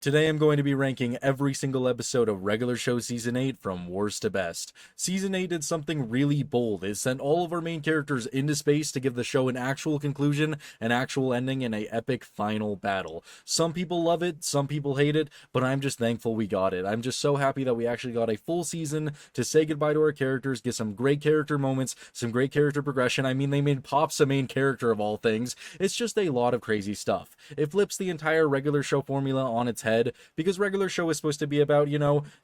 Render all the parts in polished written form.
Today I'm going to be ranking every single episode of Regular Show Season 8 from worst to best. Season 8 did something really bold. It sent all of our main characters into space to give the show an actual conclusion, an actual ending, and an epic final battle. Some people love it, some people hate it, but I'm just thankful we got it. I'm just so happy that we actually got a full season to say goodbye to our characters, get some great character moments, some great character progression. I mean, they made Pops a main character of all things. It's just a lot of crazy stuff. It flips the entire Regular Show formula on its head, because Regular Show is supposed to be about,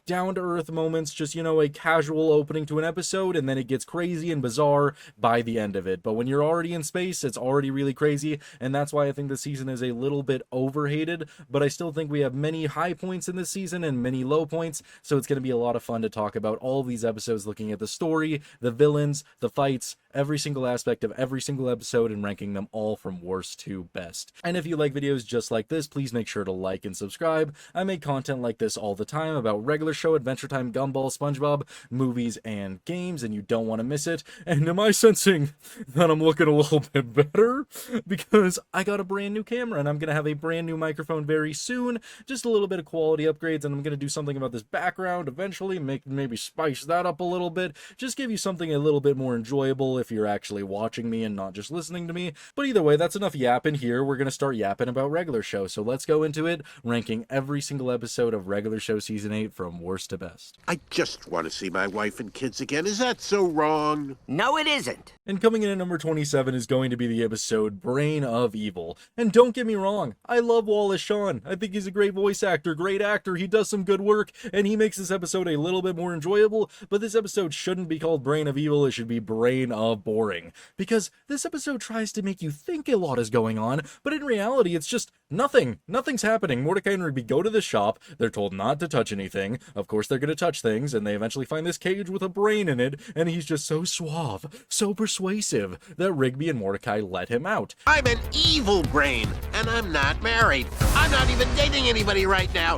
down-to-earth moments, just, a casual opening to an episode, and then it gets crazy and bizarre by the end of it. But when you're already in space, it's already really crazy, and that's why I think the season is a little bit overhated, but I still think we have many high points in this season and many low points, so it's going to be a lot of fun to talk about all of these episodes, looking at the story, the villains, the fights, every single aspect of every single episode, and ranking them all from worst to best. And if you like videos just like this, please make sure to like and subscribe. I make content like this all the time about Regular Show, Adventure Time, Gumball, SpongeBob, movies, and games, and you don't want to miss it. And am I sensing that I'm looking a little bit better? Because I got a brand new camera, and I'm going to have a brand new microphone very soon. Just a little bit of quality upgrades, and I'm going to do something about this background eventually, maybe spice that up a little bit. Just give you something a little bit more enjoyable if you're actually watching me and not just listening to me. But either way, that's enough yapping here. We're going to start yapping about Regular Show, so let's go into it, ranking every single episode of Regular Show Season 8 from worst to best. I just want to see my wife and kids again. Is that so wrong? No, it isn't. And coming in at number 27 is going to be the episode Brain of Evil. And don't get me wrong, I love Wallace Shawn. I think he's a great voice actor, great actor. He does some good work, and he makes this episode a little bit more enjoyable, but this episode shouldn't be called Brain of Evil. It should be Brain of Boring. Because this episode tries to make you think a lot is going on, but in reality, it's just nothing. Nothing's happening. Mordecai and Rigby go to the shop. They're told not to touch anything. Of course, they're going to touch things, and they eventually find this cage with a brain in it, and he's just so suave, so persuasive, that Rigby and Mordecai let him out. I'm an evil brain, and I'm not married. I'm not even dating anybody right now.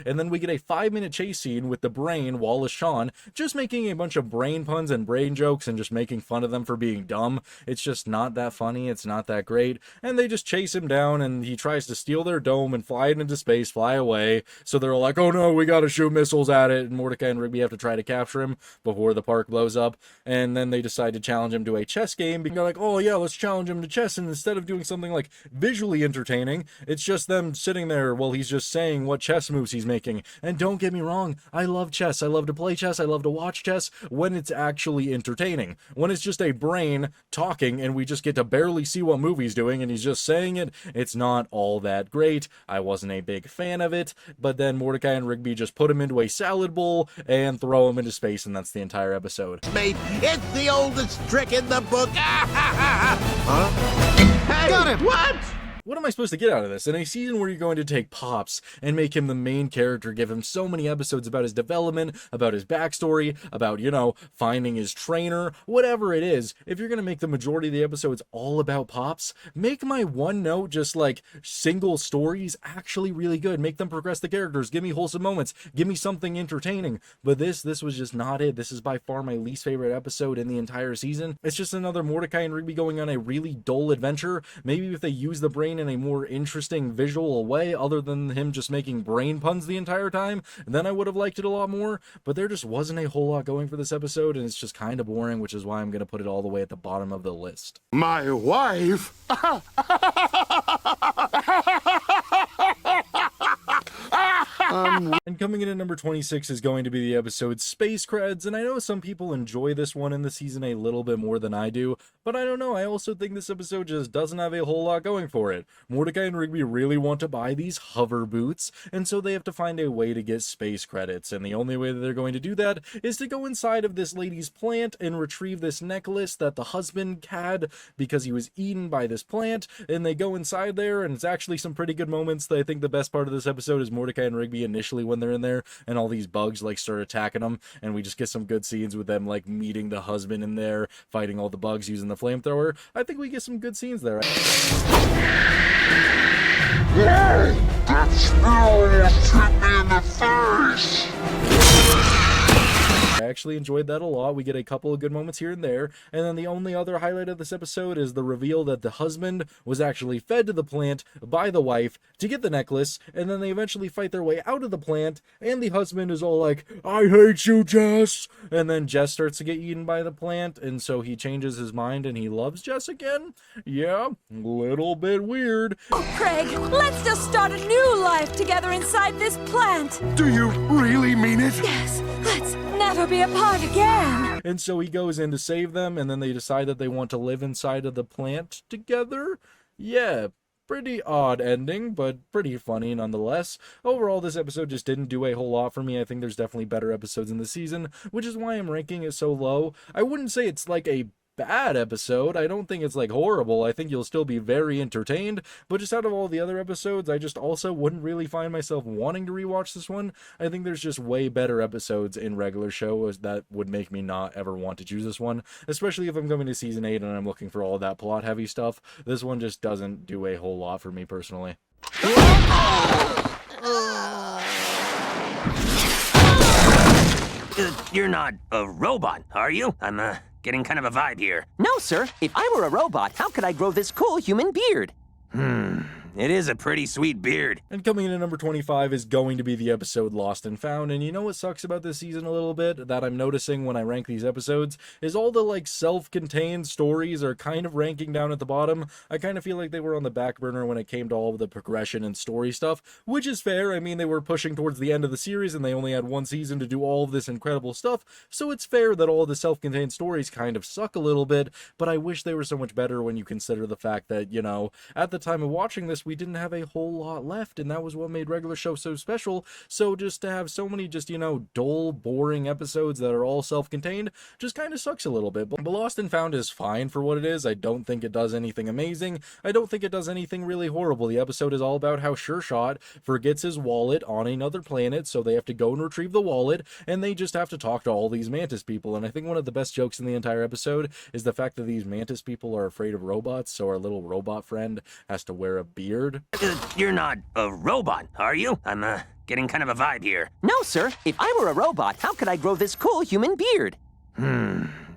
And then we get a 5-minute chase scene with the brain, Wallace Shawn, just making a bunch of brain puns and brain jokes and just making fun of them for being dumb. It's just not that funny. It's not that great. And they just chase him down, and he tries to steal their dome and fly it into space, fly away. So they're all like, oh no, we gotta shoot missiles at it. And Mordecai and Rigby have to try to capture him before the park blows up. And then they decide to challenge him to a chess game. They're like, oh yeah, let's challenge him to chess. And instead of doing something like visually entertaining, it's just them sitting there while he's just saying what chess moves he's making. And don't get me wrong, I love chess. I love to play chess. I love to watch chess when it's actually entertaining. When it's just a brain talking and we just get to barely see what move he's doing and he's just saying it, it's not all that great. I wasn't a big fan of it, but then Mordecai and Rigby just put him into a salad bowl and throw him into space, and that's the entire episode. Mate, it's the oldest trick in the book. Huh? Hey, Got him. What? What am I supposed to get out of this? In a season where you're going to take Pops and make him the main character, give him so many episodes about his development, about his backstory, about, finding his trainer, whatever it is, if you're going to make the majority of the episodes all about Pops, make my one note, just like single stories, actually really good. Make them progress the characters. Give me wholesome moments. Give me something entertaining. But this was just not it. This is by far my least favorite episode in the entire season. It's just another Mordecai and Rigby going on a really dull adventure. Maybe if they use the brain in a more interesting visual way other than him just making brain puns the entire time, then I would have liked it a lot more. But there just wasn't a whole lot going for this episode, and it's just kind of boring, which is why I'm going to put it all the way at the bottom of the list. My wife? And coming in at number 26 is going to be the episode Space Creds, and I know some people enjoy this one in the season a little bit more than I do, but I don't know, I also think this episode just doesn't have a whole lot going for it. Mordecai and Rigby really want to buy these hover boots, and so they have to find a way to get space credits, and the only way that they're going to do that is to go inside of this lady's plant and retrieve this necklace that the husband had because he was eaten by this plant, and they go inside there, and it's actually some pretty good moments. I think the best part of this episode is Mordecai and Rigby initially when they're in there, and all these bugs start attacking them, and we just get some good scenes with them meeting the husband in there, fighting all the bugs using the flamethrower. I think we get some good scenes there. Whoa! That smell almost hit me in the face! I actually enjoyed that a lot. We get a couple of good moments here and there. And then the only other highlight of this episode is the reveal that the husband was actually fed to the plant by the wife to get the necklace, and then they eventually fight their way out of the plant, and the husband is all like, I hate you, Jess! And then Jess starts to get eaten by the plant, and so he changes his mind and he loves Jess again? Yeah, little bit weird. Oh, Craig, let's just start a new life together inside this plant. Do you really mean it? Yes, let's never be apart again. And so he goes in to save them, and then they decide that they want to live inside of the plant together? Yeah, pretty odd ending, but pretty funny nonetheless. Overall, this episode just didn't do a whole lot for me. I think there's definitely better episodes in the season, which is why I'm ranking it so low. I wouldn't say it's like a bad episode. I don't think it's like horrible. I think you'll still be very entertained, but just out of all the other episodes, I just also wouldn't really find myself wanting to rewatch this one. I think there's just way better episodes in regular shows that would make me not ever want to choose this one, especially if I'm coming to season 8 and I'm looking for all that plot heavy stuff. This one just doesn't do a whole lot for me personally. You're not a robot, are you? I'm getting kind of a vibe here. No, sir. If I were a robot, how could I grow this cool human beard? It is a pretty sweet beard. And coming in at number 25 is going to be the episode Lost and Found. And you know what sucks about this season a little bit that I'm noticing when I rank these episodes is all the like self-contained stories are kind of ranking down at the bottom. I kind of feel like they were on the back burner when it came to all of the progression and story stuff, which is fair. I mean, they were pushing towards the end of the series and they only had one season to do all of this incredible stuff. So it's fair that all the self-contained stories kind of suck a little bit, but I wish they were so much better when you consider the fact that, you know, at the time of watching this, we didn't have a whole lot left, and that was what made regular show so special. So just to have so many just, you know, dull, boring episodes that are all self-contained just kind of sucks a little bit. But Lost and Found is fine for what it is. I don't think it does anything amazing. I don't think it does anything really horrible. The episode is all about how Sure Shot forgets his wallet on another planet, so they have to go and retrieve the wallet, and they just have to talk to all these Mantis people. And I think one of the best jokes in the entire episode is the fact that these Mantis people are afraid of robots, so our little robot friend has to wear a beard. You're not a robot, are you? I'm getting kind of a vibe here. No, sir. If I were a robot, how could I grow this cool human beard?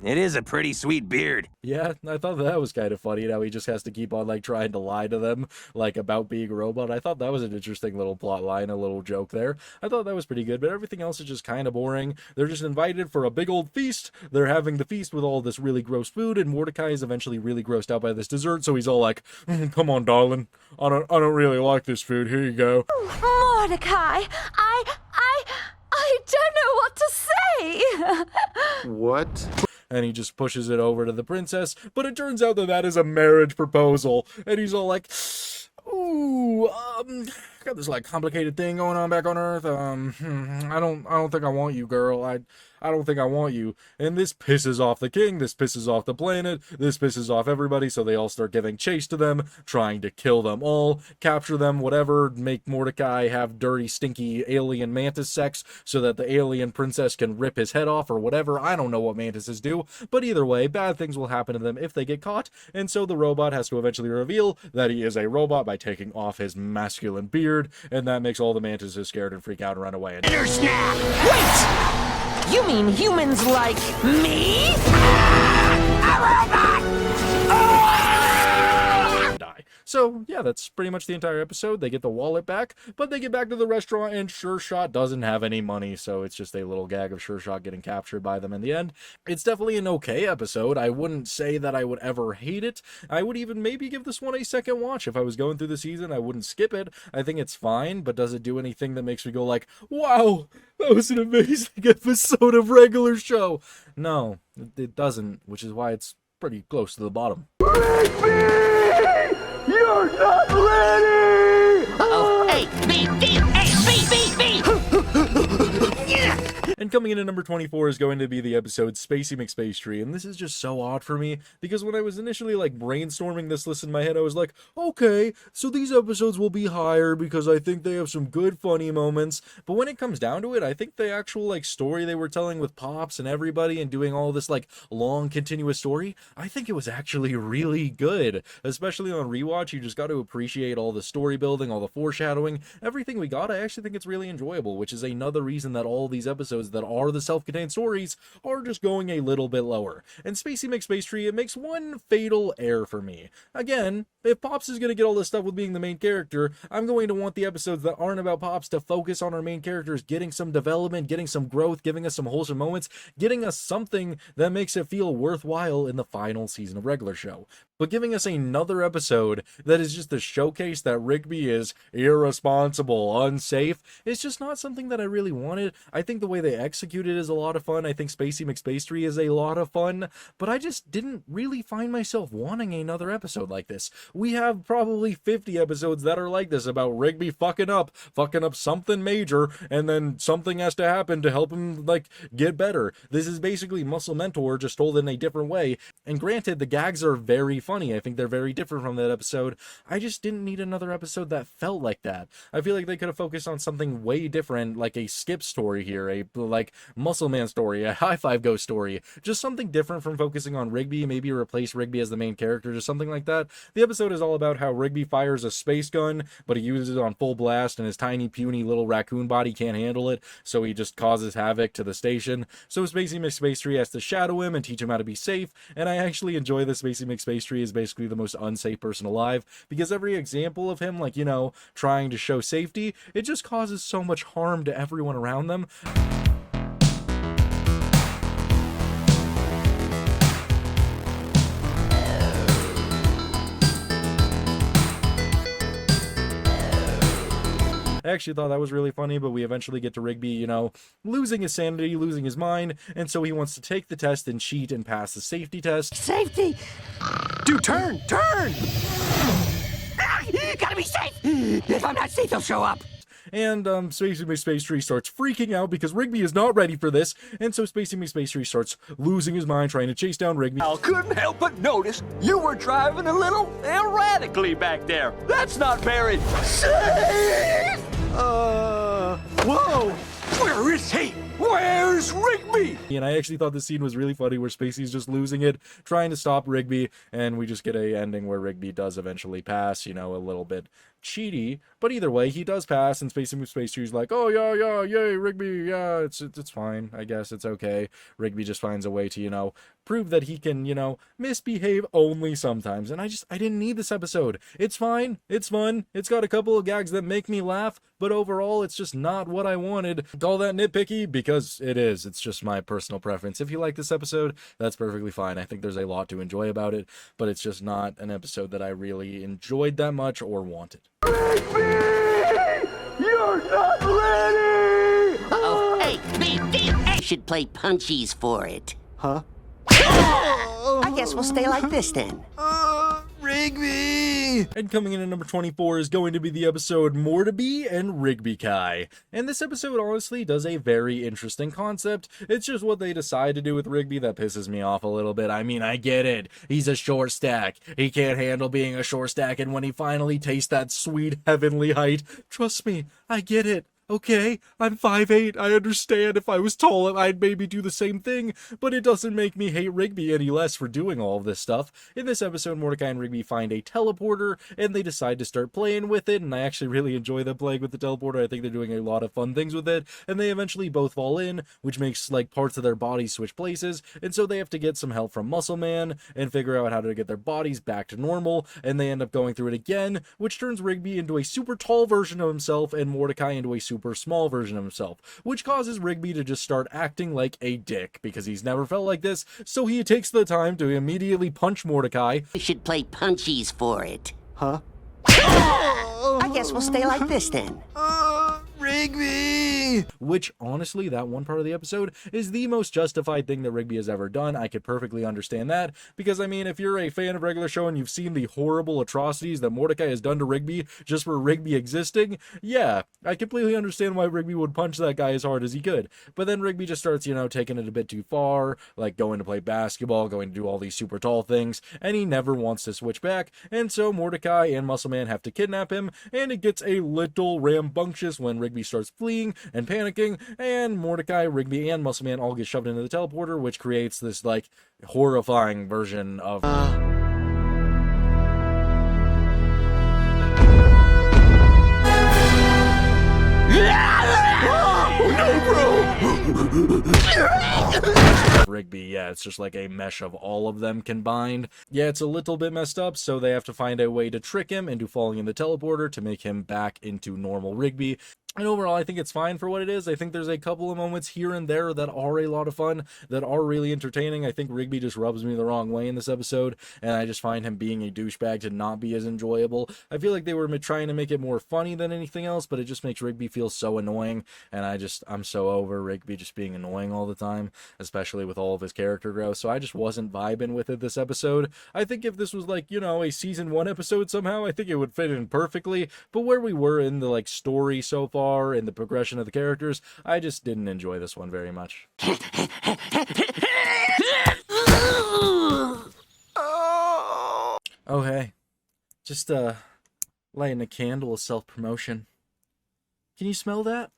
It is a pretty sweet beard. Yeah, I thought that was kind of funny, how he just has to keep on, like, trying to lie to them, like, about being a robot. I thought that was an interesting little plot line, a little joke there. I thought that was pretty good, but everything else is just kind of boring. They're just invited for a big old feast. They're having the feast with all this really gross food, and Mordecai is eventually really grossed out by this dessert, so he's all like, come on, darling. I don't really like this food. Here you go. Mordecai, I don't know what to say. What? And he just pushes it over to the princess, but it turns out that that is a marriage proposal, and he's all like, ooh, got this like complicated thing going on back on Earth. I don't think I want you, girl. I don't think I want you. And this pisses off the king, this pisses off the planet, this pisses off everybody, so they all start giving chase to them, trying to kill them all, capture them, whatever, make Mordecai have dirty, stinky alien mantis sex so that the alien princess can rip his head off or whatever. I don't know what mantises do, but either way, bad things will happen to them if they get caught, and so the robot has to eventually reveal that he is a robot by taking off his masculine beard, and that makes all the mantises scared and freak out and run away. And Wait! You mean humans like me? die. So yeah, that's pretty much the entire episode. They get the wallet back, but they get back to the restaurant and Sure Shot doesn't have any money, so it's just a little gag of Sure Shot getting captured by them in the end. It's definitely an okay episode. I wouldn't say that I would ever hate it. I would even maybe give this one a second watch. If I was going through the season, I wouldn't skip it. I think it's fine, but does it do anything that makes me go like, wow, that was an amazing episode of regular show? No, it doesn't, which is why it's pretty close to the bottom. You're not ready! Uh-oh. Hey, And coming in at number 24 is going to be the episode Spacey McSpace Tree, and this is just so odd for me, because when I was initially like brainstorming this list in my head, I was like, okay, so these episodes will be higher because I think they have some good funny moments, but when it comes down to it, I think the actual like story they were telling with Pops and everybody and doing all this like long continuous story, I think it was actually really good, especially on rewatch. You just got to appreciate all the story building, all the foreshadowing, everything we got. I actually think it's really enjoyable, which is another reason that all these episodes that that are the self-contained stories are just going a little bit lower. And Spacey McSpace Tree, it makes one fatal error for me. Again, if Pops is going to get all this stuff with being the main character, I'm going to want the episodes that aren't about Pops to focus on our main characters, getting some development, getting some growth, giving us some wholesome moments, getting us something that makes it feel worthwhile in the final season of regular show. But giving us another episode that is just a showcase that Rigby is irresponsible, unsafe, is just not something that I really wanted. I think the way they execute it is a lot of fun. I think Spacey McSpace Tree is a lot of fun, but I just didn't really find myself wanting another episode like this. We have probably 50 episodes that are like this, about Rigby fucking up something major, and then something has to happen to help him, like, get better. This is basically Muscle Mentor, just told in a different way. And granted, the gags are very funny. I think they're very different from that episode. I just didn't need another episode that felt like that. I feel like they could have focused on something way different, like a Skip story here, a, like, Muscle Man story, a High Five Ghost story. Just something different from focusing on Rigby, maybe replace Rigby as the main character, just something like that. The episode is all about how Rigby fires a space gun, but he uses it on full blast, and his tiny, puny little raccoon body can't handle it, so he just causes havoc to the station. So Spacey McSpace Tree has to shadow him and teach him how to be safe, and I actually enjoy the Spacey McSpace Tree is basically the most unsafe person alive, because every example of him, like, you know, trying to show safety, it just causes so much harm to everyone around them. I actually thought that was really funny, but we eventually get to Rigby, you know, losing his sanity, losing his mind, and so he wants to take the test and cheat and pass the safety test. Safety! Dude, turn! Gotta be safe! If I'm not safe, he'll show up. And Spacey McSpace Tree starts freaking out because Rigby is not ready for this, and so Spacey McSpace Tree starts losing his mind trying to chase down Rigby. I couldn't help but notice you were driving a little erratically back there. That's not very safe! Whoa! Where is he? Where's Rigby? And I actually thought this scene was really funny where Spacey's just losing it, trying to stop Rigby, and we just get a ending where Rigby does eventually pass, you know, a little bit cheaty, but either way, he does pass, and Spacey McSpace Tree's like, oh, yeah, yay, Rigby, yeah, it's fine, I guess, it's okay. Rigby just finds a way to, you know, prove that he can, you know, misbehave only sometimes, and I didn't need this episode. It's fine, it's fun, it's got a couple of gags that make me laugh, but overall, it's just not what I wanted. All that nitpicky, because it is, it's just my personal preference. If you like this episode, that's perfectly fine. I think there's a lot to enjoy about it, but it's just not an episode that I really enjoyed that much or wanted. Rigby! You're not ready! Uh-oh. Hey, I should play punchies for it. Huh? I guess we'll stay like this then. Rigby! And coming in at number 24 is going to be the episode Morte Riby Kai. And this episode honestly does a very interesting concept. It's just what they decide to do with Rigby that pisses me off a little bit. I mean, I get it. He's a short stack. He can't handle being a short stack, and when he finally tastes that sweet heavenly height, trust me, I get it. Okay, I'm 5'8", I understand if I was tall, I'd maybe do the same thing, but it doesn't make me hate Rigby any less for doing all of this stuff. In this episode, Mordecai and Rigby find a teleporter, and they decide to start playing with it, and I actually really enjoy them playing with the teleporter. I think they're doing a lot of fun things with it, and they eventually both fall in, which makes, like, parts of their bodies switch places, and so they have to get some help from Muscle Man, and figure out how to get their bodies back to normal, and they end up going through it again, which turns Rigby into a super tall version of himself, and Mordecai into a super small version of himself, which causes Rigby to just start acting like a dick, because he's never felt like this, so he takes the time to immediately punch Mordecai. I should play punchies for it. Huh? I guess we'll stay like this then. Rigby! Which, honestly, that one part of the episode is the most justified thing that Rigby has ever done. I could perfectly understand that, because, I mean, if you're a fan of regular show and you've seen the horrible atrocities that Mordecai has done to Rigby just for Rigby existing, yeah, I completely understand why Rigby would punch that guy as hard as he could. But then Rigby just starts, you know, taking it a bit too far, like going to play basketball, going to do all these super tall things, and he never wants to switch back, and so Mordecai and Muscle Man have to kidnap him, and it gets a little rambunctious when Rigby starts fleeing and panicking, and Mordecai, Rigby, and Muscle Man all get shoved into the teleporter, which creates this, like, horrifying version of... Oh, no, bro! Rigby, yeah, it's just like a mesh of all of them combined. Yeah, it's a little bit messed up, so they have to find a way to trick him into falling in the teleporter to make him back into normal Rigby. And overall, I think it's fine for what it is. I think there's a couple of moments here and there that are a lot of fun, that are really entertaining. I think Rigby just rubs me the wrong way in this episode, and I just find him being a douchebag to not be as enjoyable. I feel like they were trying to make it more funny than anything else, but it just makes Rigby feel so annoying, and I'm so over Rigby just being annoying all the time, especially with all of his character growth, so I just wasn't vibing with it this episode. I think if this was like, you know, a season 1 episode somehow, I think it would fit in perfectly, but where we were in the, like, story so far, in the progression of the characters, I just didn't enjoy this one very much. Oh hey, just lighting a candle of self-promotion. Can you smell that?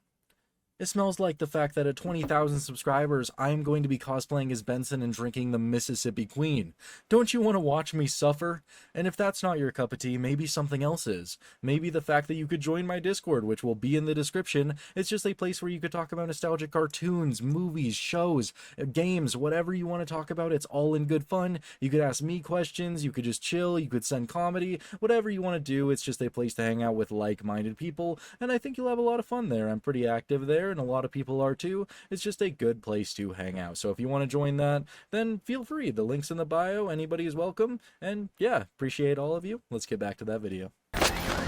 It smells like the fact that at 20,000 subscribers, I am going to be cosplaying as Benson and drinking the Mississippi Queen. Don't you want to watch me suffer? And if that's not your cup of tea, maybe something else is. Maybe the fact that you could join my Discord, which will be in the description. It's just a place where you could talk about nostalgic cartoons, movies, shows, games, whatever you want to talk about. It's all in good fun. You could ask me questions, you could just chill, you could send comedy, whatever you want to do. It's just a place to hang out with like-minded people, and I think you'll have a lot of fun there. I'm pretty active there, and a lot of people are too. It's just a good place to hang out. So if you want to join that, then feel free. The link's in the bio. Anybody is welcome. And yeah, appreciate all of you. Let's get back to that video.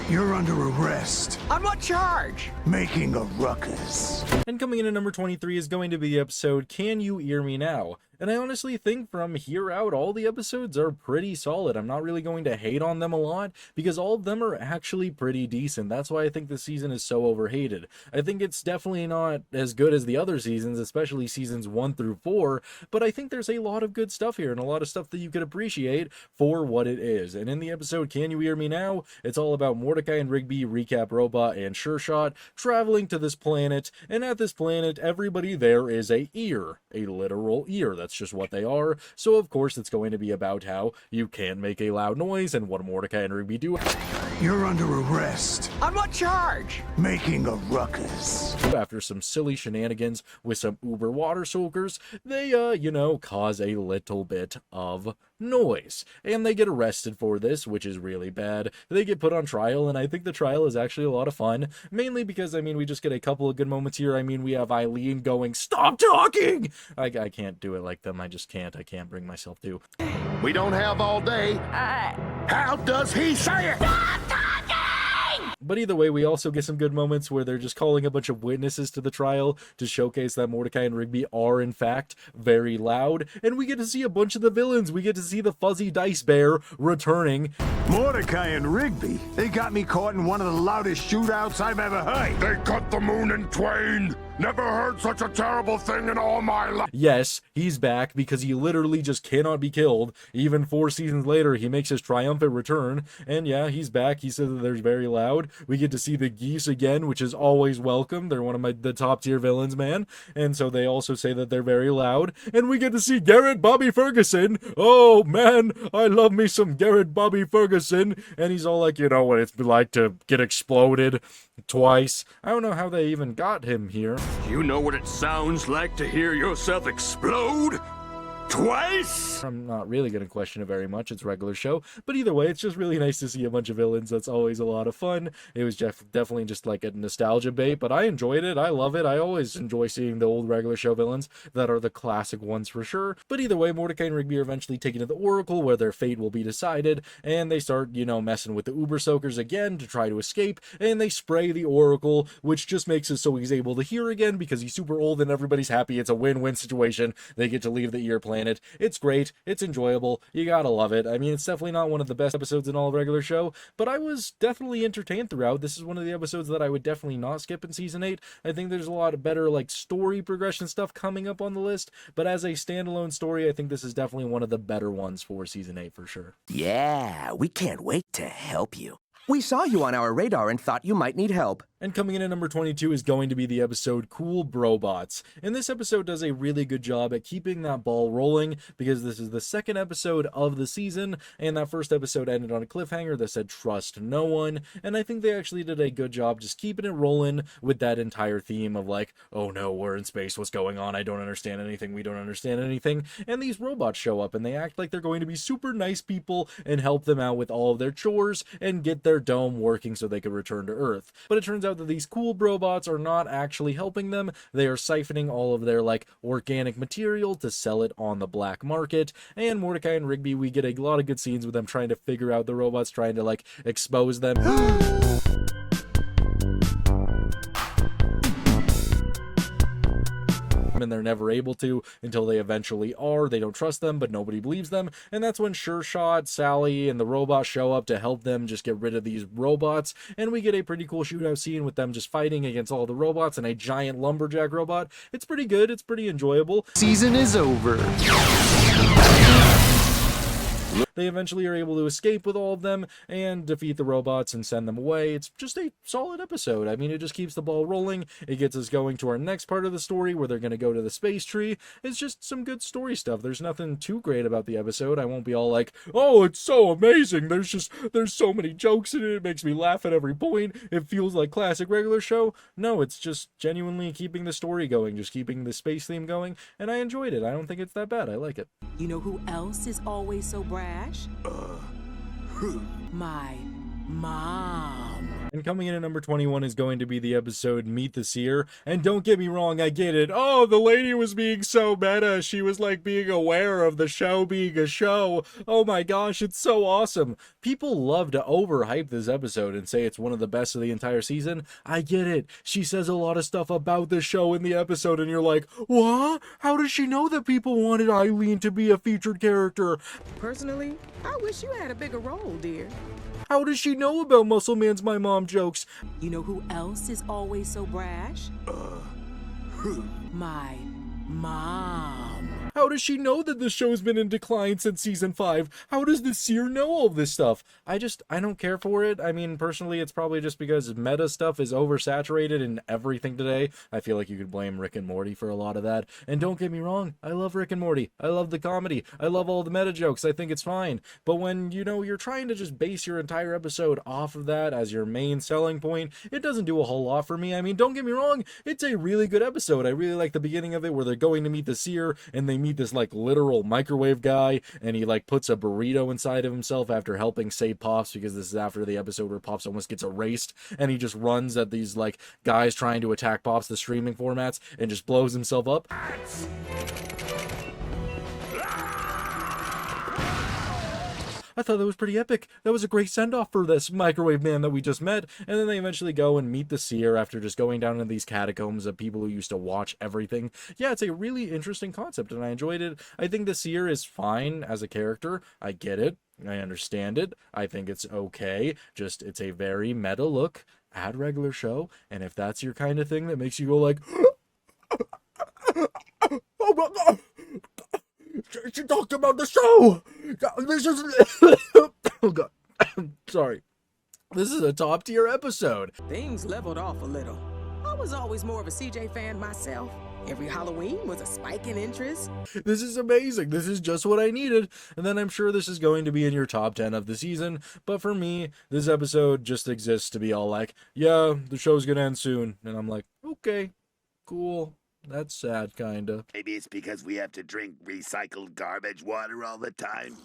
You're under arrest. On what charge? Making a ruckus. And coming in at number 23 is going to be the episode Can You Hear Me Now? And I honestly think from here out, all the episodes are pretty solid. I'm not really going to hate on them a lot, because all of them are actually pretty decent. That's why I think this season is so overhated. I think it's definitely not as good as the other seasons, especially seasons 1 through 4, but I think there's a lot of good stuff here, and a lot of stuff that you could appreciate for what it is. And in the episode Can You Hear Me Now? It's all about Mordecai and Rigby, Recap Robot, and Sure Shot traveling to this planet, and at this planet, everybody there is a ear, a literal ear. That's just what they are. So of course it's going to be about how you can't make a loud noise and what Mordecai and Rigby do. You're under arrest. On what charge? Making a ruckus. After some silly shenanigans with some Uber water soakers, they, you know, cause a little bit of noise. And they get arrested for this, which is really bad. They get put on trial, and I think the trial is actually a lot of fun. Mainly because, I mean, we just get a couple of good moments here. I mean, we have Eileen going, "Stop talking!" I can't do it like them. I just can't. I can't bring myself to. We don't have all day. How does he say it? But either way, we also get some good moments where they're just calling a bunch of witnesses to the trial to showcase that Mordecai and Rigby are, in fact, very loud. And we get to see a bunch of the villains. We get to see the Fuzzy Dice Bear returning. Mordecai and Rigby, they got me caught in one of the loudest shootouts I've ever heard. They cut the moon in twain. Never heard such a terrible thing in all my life. Yes, he's back because he literally just cannot be killed. Even 4 seasons later, he makes his triumphant return. And yeah, he's back. He says that they're very loud. We get to see the geese again, which is always welcome. They're one of the top tier villains, man. And so they also say that they're very loud. And we get to see Garrett Bobby Ferguson. Oh man, I love me some Garrett Bobby Ferguson. And he's all like, you know what it's like to get exploded twice. I don't know how they even got him here. You know what it sounds like to hear yourself explode? Twice? I'm not really going to question it very much. It's a regular show. But either way, it's just really nice to see a bunch of villains. That's always a lot of fun. It was definitely just like a nostalgia bait, but I enjoyed it. I love it. I always enjoy seeing the old regular show villains that are the classic ones for sure. But either way, Mordecai and Rigby are eventually taken to the Oracle where their fate will be decided. And they start, you know, messing with the Uber Soakers again to try to escape. And they spray the Oracle, which just makes it so he's able to hear again because he's super old and everybody's happy. It's a win-win situation. They get to leave the ear planet. It's great. It's enjoyable. You gotta love it. I mean, it's definitely not one of the best episodes in all of regular show, but I was definitely entertained throughout. This is one of the episodes that I would definitely not skip in season 8. I think there's a lot of better, like, story progression stuff coming up on the list, but as a standalone story, I think this is definitely one of the better ones for season 8 for sure. Yeah, we can't wait to help you. We saw you on our radar and thought you might need help. And coming in at number 22 is going to be the episode Cool Brobots. And this episode does a really good job at keeping that ball rolling, because this is the second episode of the season, and that first episode ended on a cliffhanger that said trust no one, and I think they actually did a good job just keeping it rolling with that entire theme of like, oh no, we're in space, what's going on, I don't understand anything, we don't understand anything, and these robots show up and they act like they're going to be super nice people and help them out with all of their chores and get their dome working so they could return to Earth. But it turns out that these cool brobots are not actually helping them. They are siphoning all of their like organic material to sell it on the black market. And Mordecai and Rigby, we get a lot of good scenes with them trying to figure out the robots, trying to like expose them. And they're never able to until they eventually are. They don't trust them, but nobody believes them. And that's when Sure Shot, Sally, and the robot show up to help them just get rid of these robots. And we get a pretty cool shootout scene with them just fighting against all the robots and a giant lumberjack robot. It's pretty good. It's pretty enjoyable. Season is over. They eventually are able to escape with all of them and defeat the robots and send them away. It's just a solid episode. I mean, it just keeps the ball rolling. It gets us going to our next part of the story where they're going to go to the space tree. It's just some good story stuff. There's nothing too great about the episode. I won't be all like, oh, it's so amazing. There's so many jokes in it. It makes me laugh at every point. It feels like classic regular show. No, it's just genuinely keeping the story going, just keeping the space theme going. And I enjoyed it. I don't think it's that bad. I like it. You know who else is always so brash? My mom. And coming in at number 21 is going to be the episode Meet the Seer. And don't get me wrong, I get it. Oh, the lady was being so meta. She was like being aware of the show being a show. Oh my gosh, it's so awesome. People love to overhype this episode and say it's one of the best of the entire season. I get it. She says a lot of stuff about the show in the episode and you're like, what? How does she know that people wanted Eileen to be a featured character? Personally, I wish you had a bigger role, dear. How does she know about Muscle Man's My Mom jokes? You know who else is always so brash? My mom. How does she know that the show's been in decline since season 5? How does the Seer know all this stuff? I don't care for it. I mean, personally, it's probably just because meta stuff is oversaturated in everything today. I feel like you could blame Rick and Morty for a lot of that. And don't get me wrong, I love Rick and Morty. I love the comedy. I love all the meta jokes. I think it's fine. But when, you're trying to just base your entire episode off of that as your main selling point, it doesn't do a whole lot for me. I mean, don't get me wrong, it's a really good episode. I really like the beginning of it where they're going to meet the Seer and they meet this like literal microwave guy and he like puts a burrito inside of himself after helping save Pops, because this is after the episode where Pops almost gets erased and he just runs at these like guys trying to attack Pops, the streaming formats, and just blows himself up. I thought that was pretty epic. That was a great send-off for this microwave man that we just met. And then they eventually go and meet the Seer after just going down into these catacombs of people who used to watch everything. Yeah, it's a really interesting concept, and I enjoyed it. I think the Seer is fine as a character. I get it. I understand it. I think it's okay. Just, it's a very meta look at regular show. And if that's your kind of thing that makes you go like, oh my God. She talked about the show. This is oh God. Sorry. This is a top tier episode. Things leveled off a little. I was always more of a CJ fan myself. Every Halloween was a spike in interest. This is amazing. This is just what I needed. And then I'm sure this is going to be in your top 10 of the season. But for me, this episode just exists to be all like, yeah, the show's gonna end soon. And I'm like, okay, cool. That's sad, kinda. Maybe it's because we have to drink recycled garbage water all the time.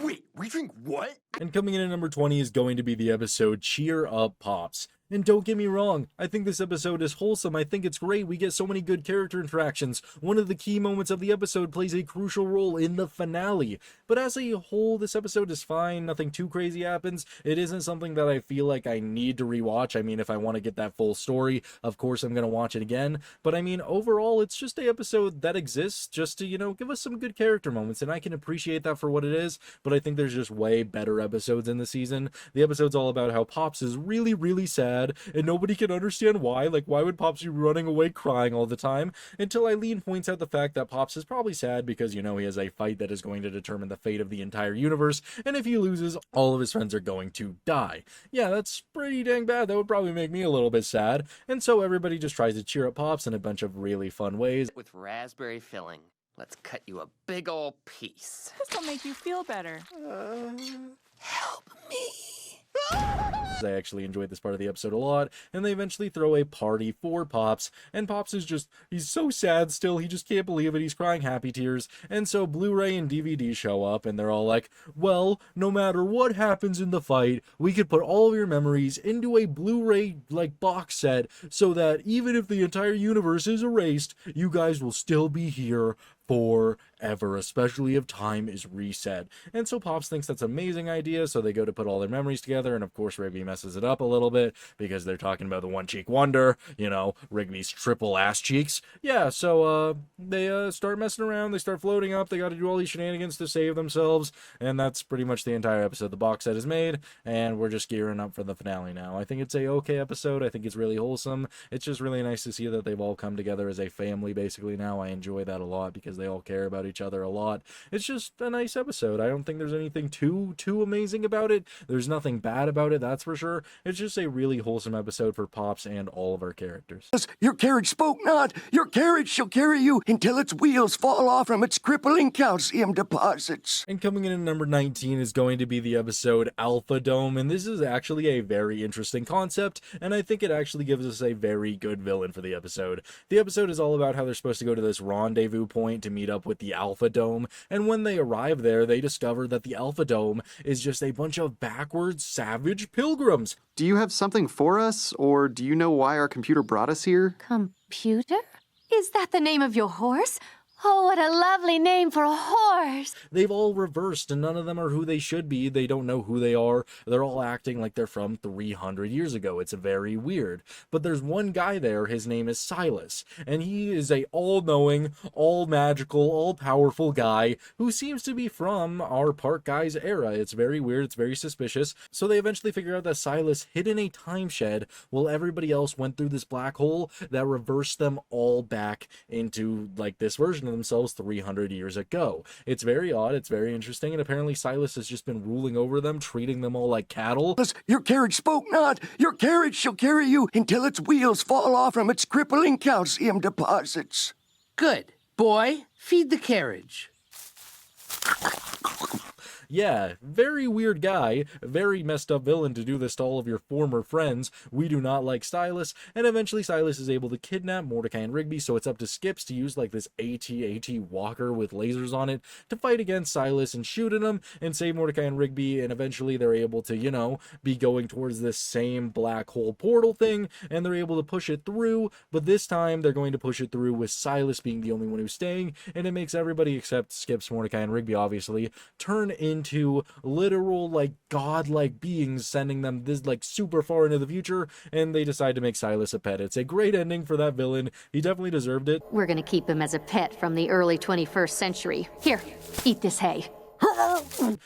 Wait, we drink what? And coming in at number 20 is going to be the episode Cheer Up Pops. And don't get me wrong, I think this episode is wholesome. I think it's great. We get so many good character interactions. One of the key moments of the episode plays a crucial role in the finale. But as a whole, this episode is fine. Nothing too crazy happens. It isn't something that I feel like I need to rewatch. I mean, if I want to get that full story, of course I'm going to watch it again. But I mean, overall, it's just an episode that exists just to, give us some good character moments. And I can appreciate that for what it is. But I think there's just way better episodes in the season. The episode's all about how Pops is really, really sad. sad, and nobody can understand why. Like, why would Pops be running away crying all the time? Until Eileen points out the fact that Pops is probably sad because, you know, he has a fight that is going to determine the fate of the entire universe, and if he loses, all of his friends are going to die. Yeah, that's pretty dang bad. That would probably make me a little bit sad. And so everybody just tries to cheer up Pops in a bunch of really fun ways. With raspberry filling. Let's cut you a big ol' piece. This'll make you feel better. Help me. I actually enjoyed this part of the episode a lot, and they eventually throw a party for Pops, and Pops is just, he's so sad still, he just can't believe it, he's crying happy tears, and so Blu-ray and DVD show up, and they're all like, well, no matter what happens in the fight, we could put all of your memories into a Blu-ray, like, box set, so that even if the entire universe is erased, you guys will still be here forever, especially if time is reset. And so Pops thinks that's an amazing idea, so they go to put all their memories together, and of course Rigby messes it up a little bit because they're talking about the one cheek wonder, you know, Rigby's triple ass cheeks. Yeah, so they start messing around, they start floating up, they got to do all these shenanigans to save themselves, and that's pretty much the entire episode. The box set is made, and we're just gearing up for the finale now. I think it's a okay episode. I think it's really wholesome. It's just really nice to see that they've all come together as a family basically now. I enjoy that a lot because they all care about each other a lot. It's just a nice episode. I don't think there's anything too amazing about it. There's nothing bad about it, that's for sure. It's just a really wholesome episode for Pops and all of our characters. Your carriage spoke not. Your carriage shall carry you until its wheels fall off from its crippling calcium deposits. And coming in at number 19 is going to be the episode Alpha Dome, and this is actually a very interesting concept, and I think it actually gives us a very good villain for the episode. The episode is all about how they're supposed to go to this rendezvous point to meet up with the Alpha Dome, and when they arrive there, they discover that the Alpha Dome is just a bunch of backwards, savage pilgrims. Do you have something for us, or do you know why our computer brought us here? Computer? Is that the name of your horse? Oh, what a lovely name for a horse! They've all reversed, and none of them are who they should be. They don't know who they are. They're all acting like they're from 300 years ago. It's very weird. But there's one guy there, his name is Silas, and he is a all-knowing, all-magical, all-powerful guy who seems to be from our Park Guys era. It's very weird. It's very suspicious. So they eventually figure out that Silas hid in a time shed while everybody else went through this black hole that reversed them all back into, like, this version of themselves 300 years ago. It's very odd, it's very interesting, and apparently Silas has just been ruling over them, treating them all like cattle. Your carriage spoke not. Your carriage shall carry you until its wheels fall off from its crippling calcium deposits. Good. Boy, feed the carriage. Yeah, very weird guy, very messed up villain to do this to all of your former friends. We do not like Silas, and eventually Silas is able to kidnap Mordecai and Rigby, so it's up to Skips to use like this AT walker with lasers on it to fight against Silas and shoot at him and save Mordecai and Rigby, and eventually they're able to, you know, be going towards this same black hole portal thing, and they're able to push it through, but this time they're going to push it through with Silas being the only one who's staying, and it makes everybody except Skips, Mordecai, and Rigby obviously turn into literal like godlike beings, sending them this like super far into the future, and they decide to make Silas a pet. It's a great ending for that villain. He definitely deserved it. We're gonna keep him as a pet from the early 21st century. Here, eat this hay.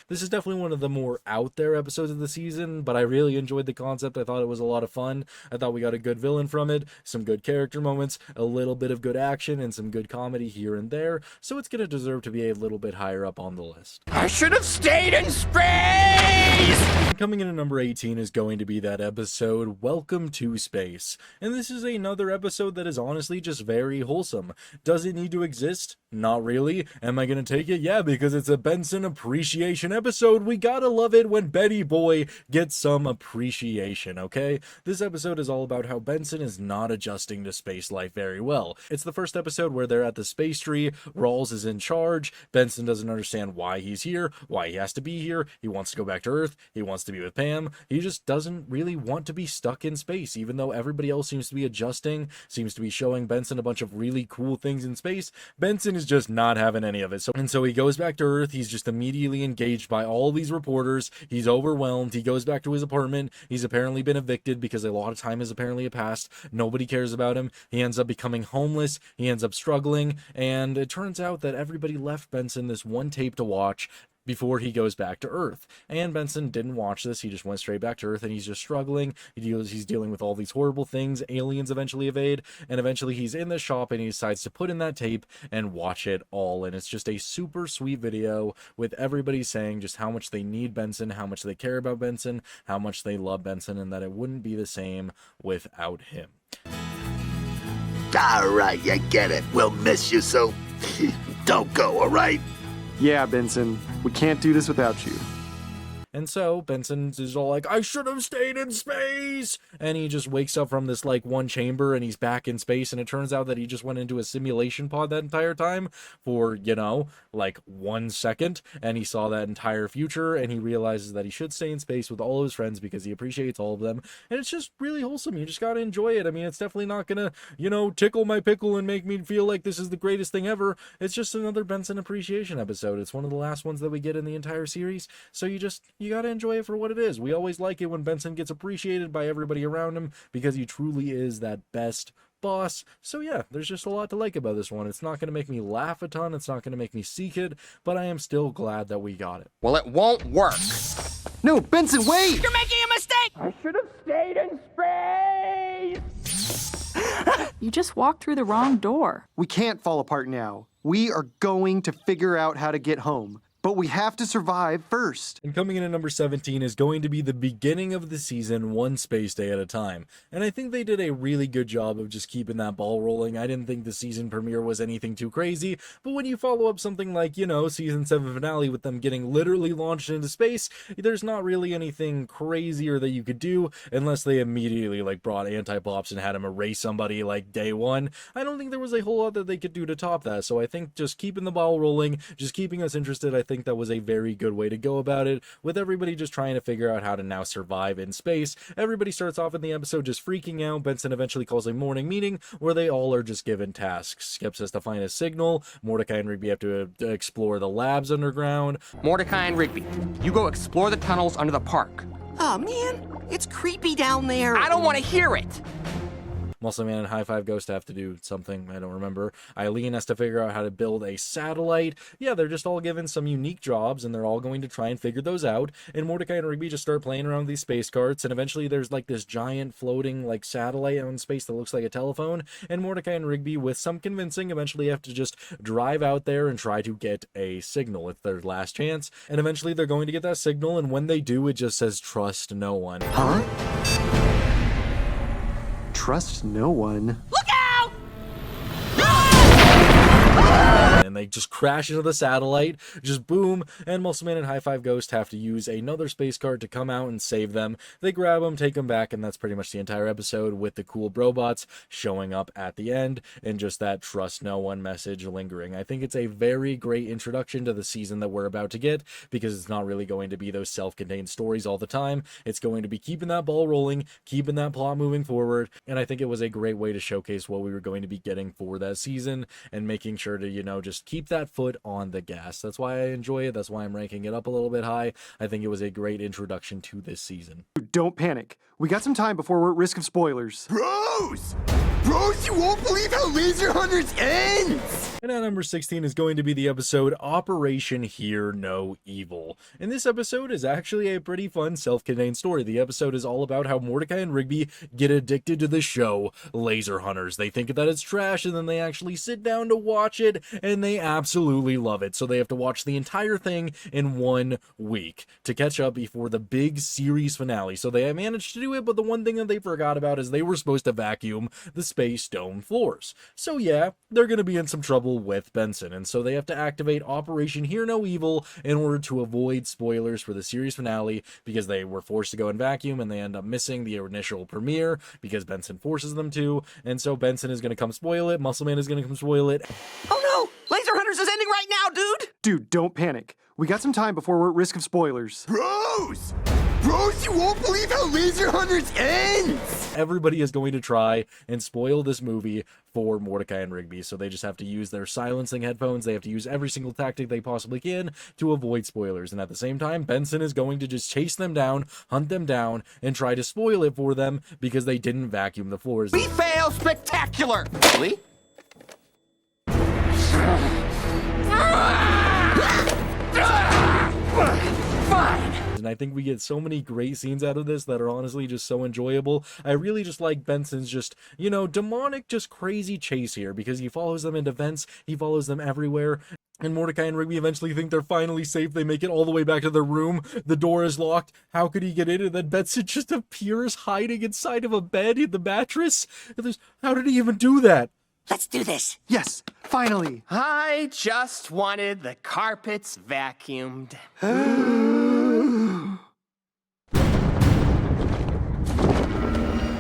This is definitely one of the more out there episodes of the season, but I really enjoyed the concept. I thought it was a lot of fun. I thought we got a good villain from it, some good character moments, a little bit of good action, and some good comedy here and there, so it's gonna deserve to be a little bit higher up on the list. I should have stayed in space! Coming in at number 18 is going to be that episode, Welcome to Space. And this is another episode that is honestly just very wholesome. Does it need to exist? Not really. Am I gonna take it? Yeah, because it's a Benson appreciation episode. We gotta love it when Betty Boy gets some appreciation, okay? This episode is all about how Benson is not adjusting to space life very well. It's the first episode where they're at the space tree, Rawls is in charge, Benson doesn't understand why he's here, why he has to be here, he wants to go back to Earth, he wants to be with Pam, he just doesn't really want to be stuck in space, even though everybody else seems to be adjusting, seems to be showing Benson a bunch of really cool things in space. Benson is just not having any of it. So he goes back to Earth, he's just immediately engaged by all these reporters, he's overwhelmed, he goes back to his apartment, he's apparently been evicted because a lot of time has apparently passed, nobody cares about him, he ends up becoming homeless, he ends up struggling, and it turns out that everybody left Benson this one tape to watch. before he goes back to Earth. And Benson didn't watch this. He just went straight back to Earth, and he's just struggling. He's dealing with all these horrible things. Aliens eventually evade, and eventually he's in the shop, and he decides to put in that tape and watch it all. And it's just a super sweet video with everybody saying just how much they need Benson, how much they care about Benson, how much they love Benson, and that it wouldn't be the same without him. All right, you get it. We'll miss you, so don't go, all right? Yeah, Benson. We can't do this without you. And so Benson is all like, I should have stayed in space. And he just wakes up from this like one chamber and he's back in space. And it turns out that he just went into a simulation pod that entire time for, you know, like 1 second. And he saw that entire future and he realizes that he should stay in space with all of his friends because he appreciates all of them. And it's just really wholesome. You just got to enjoy it. I mean, it's definitely not going to, you know, tickle my pickle and make me feel like this is the greatest thing ever. It's just another Benson appreciation episode. It's one of the last ones that we get in the entire series. So you got to enjoy it for what it is. We always like it when Benson gets appreciated by everybody around him because he truly is that best boss. So yeah, there's just a lot to like about this one. It's not going to make me laugh a ton. It's not going to make me seek it, but I am still glad that we got it. Well, it won't work. No, Benson, wait! You're making a mistake! I should have stayed in space! You just walked through the wrong door. We can't fall apart now. We are going to figure out how to get home. But we have to survive first. And coming in at number 17 is going to be the beginning of the season, one space day at a time. And I think they did a really good job of just keeping that ball rolling. I didn't think the season premiere was anything too crazy, but when you follow up something like, you know, season 7 finale with them getting literally launched into space, there's not really anything crazier that you could do unless they immediately like brought anti-pops and had him erase somebody like day one. I don't think there was a whole lot that they could do to top that. So I think just keeping the ball rolling, just keeping us interested, I think that was a very good way to go about it, with everybody just trying to figure out how to now survive in space. Everybody starts off in the episode just freaking out. Benson eventually calls a morning meeting where they all are just given tasks. Skip has to find a signal. Mordecai and Rigby have to explore the labs underground. Mordecai and Rigby, you go explore the tunnels under the park. Oh man, it's creepy down there. I don't want to hear it. Muscle Man and High Five Ghost have to do something, I don't remember. Eileen has to figure out how to build a satellite. Yeah, they're just all given some unique jobs, and they're all going to try and figure those out. And Mordecai and Rigby just start playing around with these space carts, and eventually there's like this giant floating like satellite out in space that looks like a telephone. And Mordecai and Rigby, with some convincing, eventually have to just drive out there and try to get a signal. It's their last chance. And eventually they're going to get that signal, and when they do, it just says, trust no one. Huh? Trust no one. Look out! And they just crash into the satellite, just boom, and Muscle Man and High Five Ghost have to use another space cart to come out and save them. They grab them, take them back, and that's pretty much the entire episode, with the cool brobots showing up at the end and just that trust no one message lingering. I think it's a very great introduction to the season that we're about to get, because it's not really going to be those self-contained stories all the time. It's going to be keeping that ball rolling, keeping that plot moving forward, and I think it was a great way to showcase what we were going to be getting for that season and making sure to, you know, just keep that foot on the gas. That's why I enjoy it. That's why I'm ranking it up a little bit high. I think it was a great introduction to this season. Don't panic. We got some time before we're at risk of spoilers. Bros! Bros, you won't believe how Laser Hunters ends! And at number 16 is going to be the episode Operation Hear No Evil. And this episode is actually a pretty fun self-contained story. The episode is all about how Mordecai and Rigby get addicted to the show Laser Hunters. They think that it's trash, and then they actually sit down to watch it, and they absolutely love it. So they have to watch the entire thing in 1 week to catch up before the big series finale. So they managed to do it, but the one thing that they forgot about is they were supposed to vacuum the space dome floors. So yeah, they're going to be in some trouble with Benson, and so they have to activate Operation Hear No Evil in order to avoid spoilers for the series finale, because they were forced to go and vacuum, and they end up missing the initial premiere because Benson forces them to, and so Benson is going to come spoil it, Muscle Man is going to come spoil it. Oh no! Laser Hunters is ending right now, dude! Dude, don't panic. We got some time before we're at risk of spoilers. Bros! Bros, you won't believe how Laser Hunters ends! Everybody is going to try and spoil this movie for Mordecai and Rigby, so they just have to use their silencing headphones. They have to use every single tactic they possibly can to avoid spoilers. And at the same time, Benson is going to just chase them down, hunt them down, and try to spoil it for them because they didn't vacuum the floors. We fail spectacular! Really? and I think we get so many great scenes out of this that are honestly just so enjoyable. I really just like Benson's just, you know, demonic, just crazy chase here, because he follows them into vents, he follows them everywhere. And Mordecai and Rigby eventually think they're finally safe. They make it all the way back to their room. The door is locked. How could he get in? And then Benson just appears hiding inside of a bed in the mattress. How did he even do that? Let's do this. Yes, finally. I just wanted the carpets vacuumed.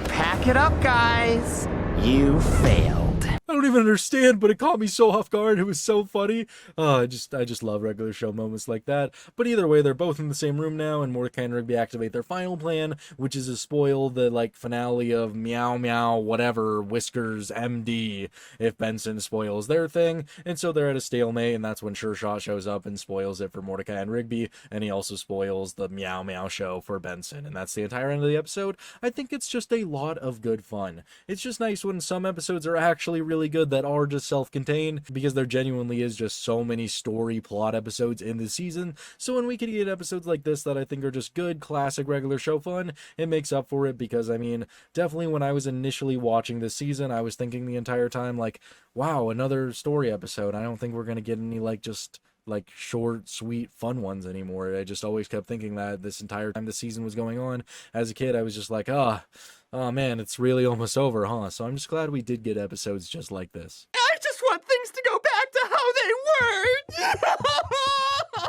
Pack it up, guys. You failed. I don't even understand, but it caught me so off guard. It was so funny. I just love regular show moments like that. But either way, they're both in the same room now, and Mordecai and Rigby activate their final plan, which is to spoil the finale of Meow Meow whatever Whiskers MD if Benson spoils their thing. And so they're at a stalemate, and that's when Sure Shot shows up and spoils it for Mordecai and Rigby, and he also spoils the Meow Meow show for Benson, and that's the entire end of the episode. I think it's just a lot of good fun. It's just nice when some episodes are actually really good that are just self-contained, because there genuinely is just so many story plot episodes in the season. So when we can get episodes like this that I think are just good classic regular show fun, it makes up for it, because I mean, definitely when I was initially watching this season, I was thinking the entire time like, wow, another story episode. I don't think we're gonna get any just short, sweet, fun ones anymore. I just always kept thinking that this entire time the season was going on. As a kid, I was just like, oh man, it's really almost over, huh? So I'm just glad we did get episodes just like this. I just want things to go back to how they were!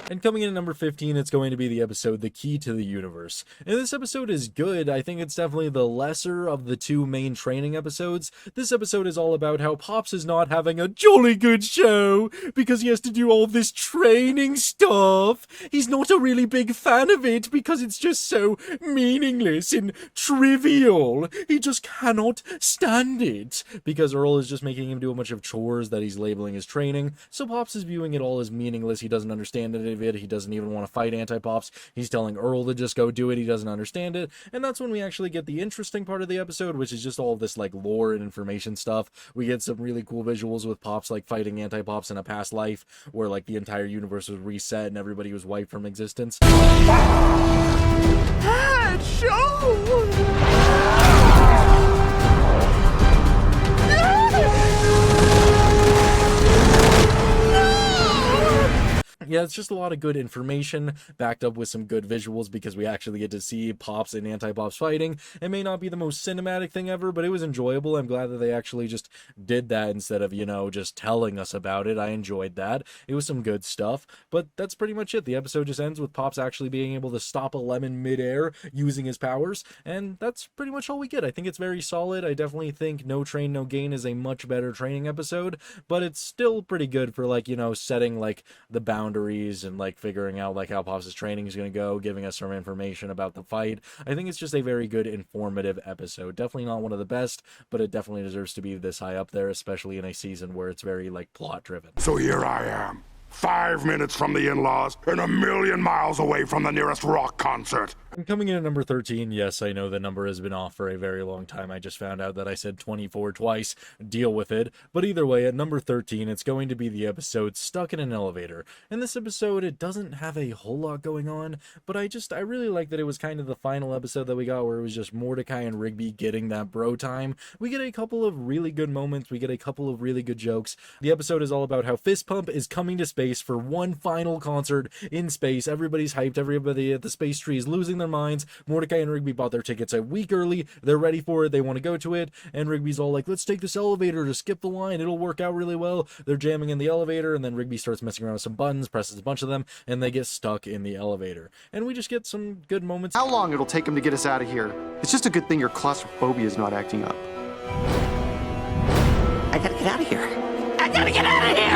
And coming in at number 15, it's going to be the episode The Key to the Universe. And this episode is good. I think it's definitely the lesser of the two main training episodes. This episode is all about how Pops is not having a jolly good show because he has to do all this training stuff. He's not a really big fan of it because it's just so meaningless and trivial. He just cannot stand it because Earl is just making him do a bunch of chores that he's labeling as training. So Pops is viewing it all as meaningless. He doesn't understand any of it. He doesn't even want to fight Anti-Pops. He's telling Earl to just go do it. He doesn't understand it. And that's when we actually get the interesting part of the episode, which is just all this lore and information stuff. We get some really cool visuals with Pops fighting Anti-Pops in a past life where the entire universe was reset and everybody was wiped from existence. That show! Yeah, it's just a lot of good information backed up with some good visuals because we actually get to see Pops and Anti-Pops fighting. It may not be the most cinematic thing ever, but it was enjoyable. I'm glad that they actually just did that instead of, just telling us about it. I enjoyed that. It was some good stuff, but that's pretty much it. The episode just ends with Pops actually being able to stop a lemon midair using his powers, and that's pretty much all we get. I think it's very solid. I definitely think No Train, No Gain is a much better training episode, but it's still pretty good for, setting, the boundaries and figuring out how Pops' training is going to go, giving us some information about the fight. I think it's just a very good informative episode. Definitely not one of the best, but it definitely deserves to be this high up there, especially in a season where it's very plot driven. So here I am, 5 minutes from the in-laws and 1,000,000 miles away from the nearest rock concert. And coming in at number 13, yes, I know the number has been off for a very long time. I just found out that I said 24 twice. Deal with it. But either way, at number 13, it's going to be the episode Stuck in an Elevator. In this episode, it doesn't have a whole lot going on, but I really like that it was kind of the final episode that we got where it was just Mordecai and Rigby getting that bro time. We get a couple of really good moments. We get a couple of really good jokes. The episode is all about how Fist Pump is coming to space for one final concert in space. Everybody's hyped. Everybody at the space tree is losing their minds. Mordecai and Rigby bought their tickets a week early. They're ready for it. They want to go to it. And Rigby's all let's take this elevator to skip the line. It'll work out really well. They're jamming in the elevator, and then Rigby starts messing around with some buttons, presses a bunch of them, and they get stuck in the elevator. And we just get some good moments. How long it'll take him to get us out of here? It's just a good thing your claustrophobia is not acting up. I gotta get out of here. I gotta get out of here!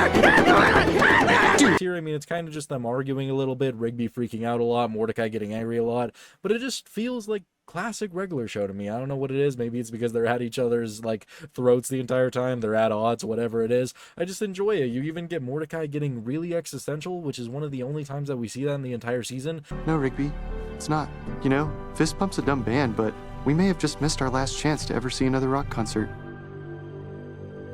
Here, I mean, it's kind of just them arguing a little bit, Rigby freaking out a lot, Mordecai getting angry a lot, but it just feels like classic regular show to me. I don't know what it is. Maybe it's because they're at each other's throats the entire time. They're at odds, whatever it is. I just enjoy it. You even get Mordecai getting really existential, which is one of the only times that we see that in the entire season. No, Rigby, it's not. Fist Pump's a dumb band, but we may have just missed our last chance to ever see another rock concert.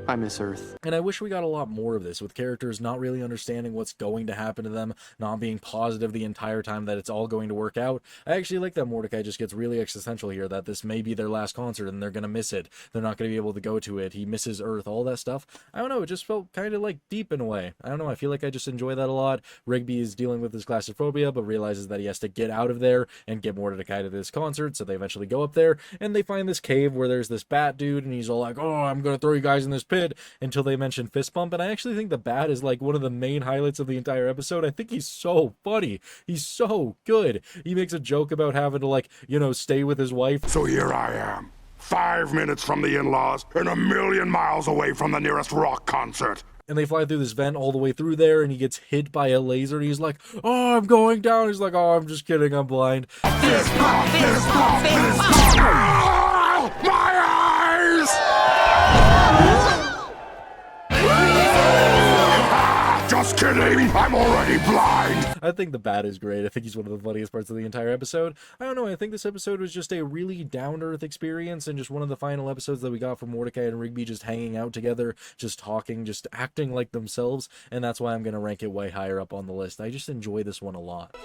I miss Earth. And I wish we got a lot more of this, with characters not really understanding what's going to happen to them, not being positive the entire time that it's all going to work out. I actually like that Mordecai just gets really existential here, that this may be their last concert and they're going to miss it. They're not going to be able to go to it. He misses Earth, all that stuff. I don't know, it just felt kind of like deep in a way. I don't know, I feel like I just enjoy that a lot. Rigby is dealing with his claustrophobia, but realizes that he has to get out of there and get Mordecai to this concert, so they eventually go up there, and they find this cave where there's this bat dude, and he's all like, oh, I'm going to throw you guys in this pit, until they mention fist bump. And I actually think the bat is like one of the main highlights of the entire episode. I think he's so funny. He's so good. He makes a joke about having to, like, you know, stay with his wife. So here I am, 5 minutes from the in-laws and 1,000,000 miles away from the nearest rock concert. And they fly through this vent all the way through there, and he gets hit by a laser, and he's like, oh, I'm going down. He's like, oh, I'm just kidding, I'm blind. Fist bump, fist bump, fist bump. My eyes! Just kidding, I'm already blind. I think the bat is great. I think he's one of the funniest parts of the entire episode. I don't know, I think this episode was just a really down-to-earth experience, and just one of the final episodes that we got from Mordecai and Rigby just hanging out together, just talking, just acting like themselves, and that's why I'm going to rank it way higher up on the list. I just enjoy this one a lot.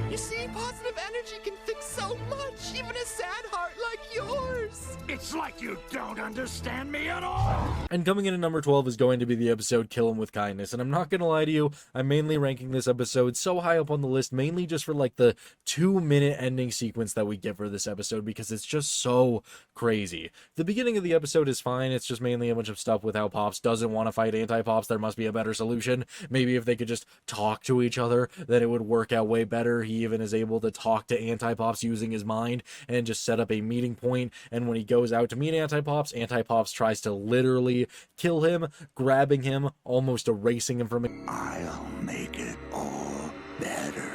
You see, positive energy can fix so much, even a sad heart like yours. It's like you don't understand me at all. And coming in at number 12 is going to be the episode Kill 'Em With Kindness, and I'm not going to lie to you, I'm mainly ranking this episode so high up on the list, mainly just for like the 2-minute ending sequence that we get for this episode, because it's just so crazy. The beginning of the episode is fine, it's just mainly a bunch of stuff with how Pops doesn't want to fight Anti-Pops. There must be a better solution. Maybe if they could just talk to each other, then it would work out way better. He even is able to talk to Anti-Pops using his mind and just set up a meeting point, and when he goes out to meet Anti-Pops, Anti-Pops tries to literally kill him, grabbing him, almost erasing him from it. I'll make it all better.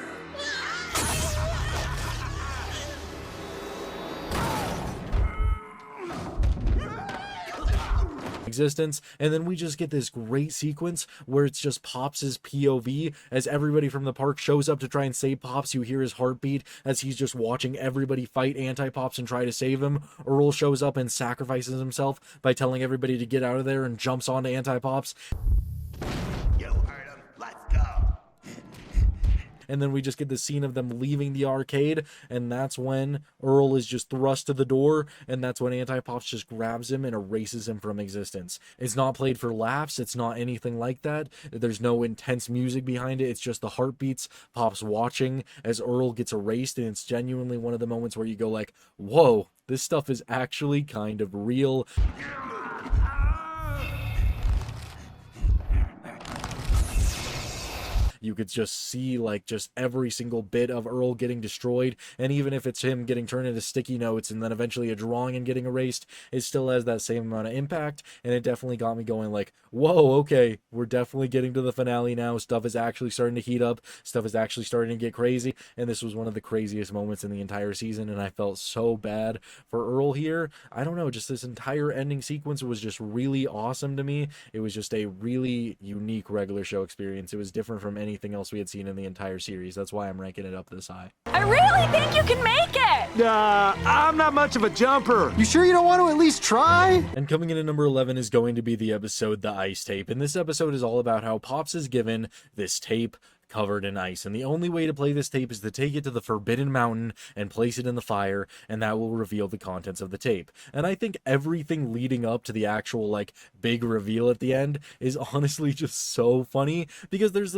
Existence, and then we just get this great sequence where it's just Pops' POV as everybody from the park shows up to try and save Pops. You hear his heartbeat as he's just watching everybody fight Anti-Pops and try to save him. Earl shows up and sacrifices himself by telling everybody to get out of there and jumps onto Anti-Pops. You heard him. Let's go. And then we just get the scene of them leaving the arcade, and that's when Earl is just thrust to the door, and that's when Anti-Pops just grabs him and erases him from existence. It's not played for laughs, it's not anything like that. There's no intense music behind it, it's just the heartbeats, Pops watching as Earl gets erased, and it's genuinely one of the moments where you go like, whoa, this stuff is actually kind of real. You could just see like just every single bit of Earl getting destroyed, and even if it's him getting turned into sticky notes and then eventually a drawing and getting erased, it still has that same amount of impact, and it definitely got me going like, whoa, okay, we're definitely getting to the finale now. Stuff is actually starting to heat up, stuff is actually starting to get crazy, and this was one of the craziest moments in the entire season, and I felt so bad for Earl here. I don't know, just this entire ending sequence was just really awesome to me. It was just a really unique regular show experience. It was different from anything else we had seen in the entire series. That's why I'm ranking it up this high. I really think you can make it! I'm not much of a jumper. You sure you don't want to at least try? And coming in at number 11 is going to be the episode The Ice Tape. And this episode is all about how Pops is given this tape covered in ice, and the only way to play this tape is to take it to the Forbidden Mountain and place it in the fire, and that will reveal the contents of the tape. And I think everything leading up to the actual like big reveal at the end is honestly just so funny, because there's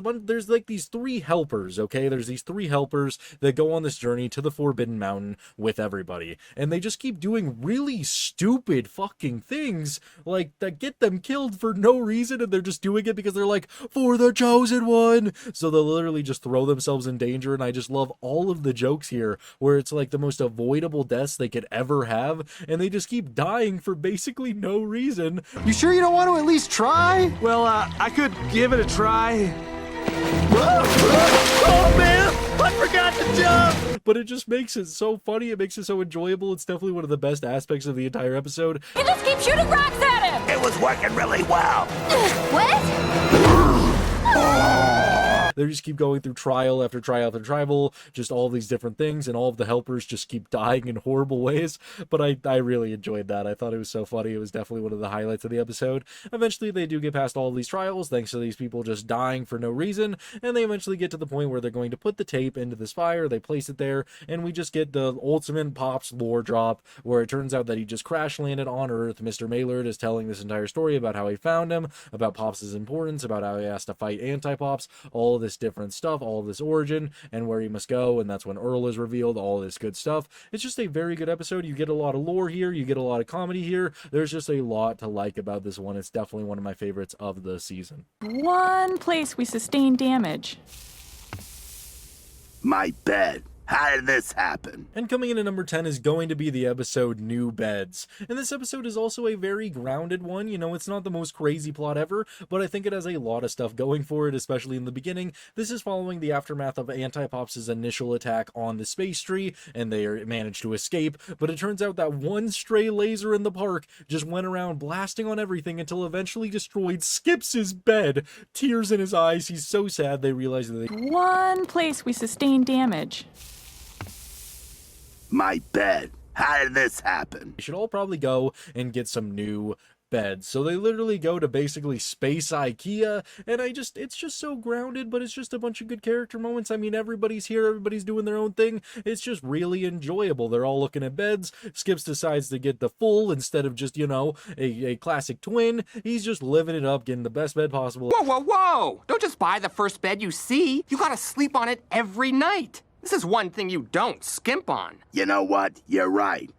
like these 3 helpers, okay? There's these 3 helpers that go on this journey to the Forbidden Mountain with everybody, and they just keep doing really stupid fucking things like that get them killed for no reason, and they're just doing it because they're like, for the chosen one. So they'll literally just throw themselves in danger, and I just love all of the jokes here where it's like the most avoidable deaths they could ever have, and they just keep dying for basically no reason. You sure you don't want to at least try? Well, I could give it a try. Oh man, I forgot to jump! But it just makes it so funny, it makes it so enjoyable. It's definitely one of the best aspects of the entire episode. You just keep shooting rocks at him! It was working really well. What? They just keep going through trial after trial after trial, just all these different things, and all of the helpers just keep dying in horrible ways. But I really enjoyed that. I thought it was so funny. It was definitely one of the highlights of the episode. Eventually, they do get past all of these trials, thanks to these people just dying for no reason, and they eventually get to the point where they're going to put the tape into this fire. They place it there, and we just get the ultimate Pops lore drop, where it turns out that he just crash landed on Earth. Mr. Maylard is telling this entire story about how he found him, about Pops' importance, about how he has to fight anti-Pops, all of this different stuff, all of this origin, and where he must go, and that's when Earl is revealed, all this good stuff. It's just a very good episode. You get a lot of lore here, you get a lot of comedy here. There's just a lot to like about this one. It's definitely one of my favorites of the season. One place we sustain damage. My bed. How did this happen? And coming in at number 10 is going to be the episode New Beds. And this episode is also a very grounded one. You know, it's not the most crazy plot ever, but I think it has a lot of stuff going for it, especially in the beginning. This is following the aftermath of Anti-Pops' initial attack on the space tree, and they managed to escape. But it turns out that one stray laser in the park just went around blasting on everything until eventually destroyed Skips' bed. Tears in his eyes. He's so sad. They realize that One place we sustain damage. My bed. How did this happen? they should all probably go and get some new beds. So they literally go to basically Space IKEA, and it's just so grounded, but it's just a bunch of good character moments. I mean, everybody's here, everybody's doing their own thing. It's just really enjoyable. They're all looking at beds. Skips decides to get the full instead of just, you know, a classic twin. He's just living it up, getting the best bed possible. Whoa, whoa, whoa! Don't just buy the first bed you see. You gotta sleep on it every night. This is one thing you don't skimp on. You know what? You're right.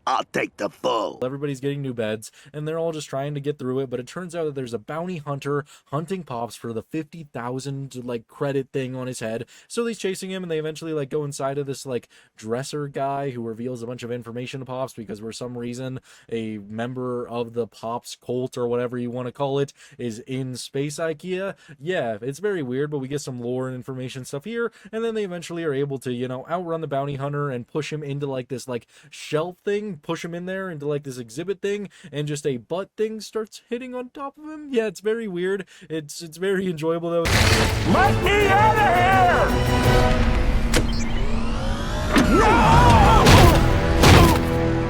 I'll take the full. Everybody's getting new beds, and they're all just trying to get through it, but it turns out that there's a bounty hunter hunting Pops for the 50,000, like, credit thing on his head. So he's chasing him, and they eventually, like, go inside of this, like, dresser guy who reveals a bunch of information to Pops because for some reason a member of the Pops cult, or whatever you want to call it, is in Space IKEA. Yeah, it's very weird, but we get some lore and information stuff here, and then they eventually are able to, you know, outrun the bounty hunter and push him into, like, this, like, shelf thing, push him in there into like this exhibit thing, and just a butt thing starts hitting on top of him. Yeah, it's very weird. It's very enjoyable though. Let me out of here! No!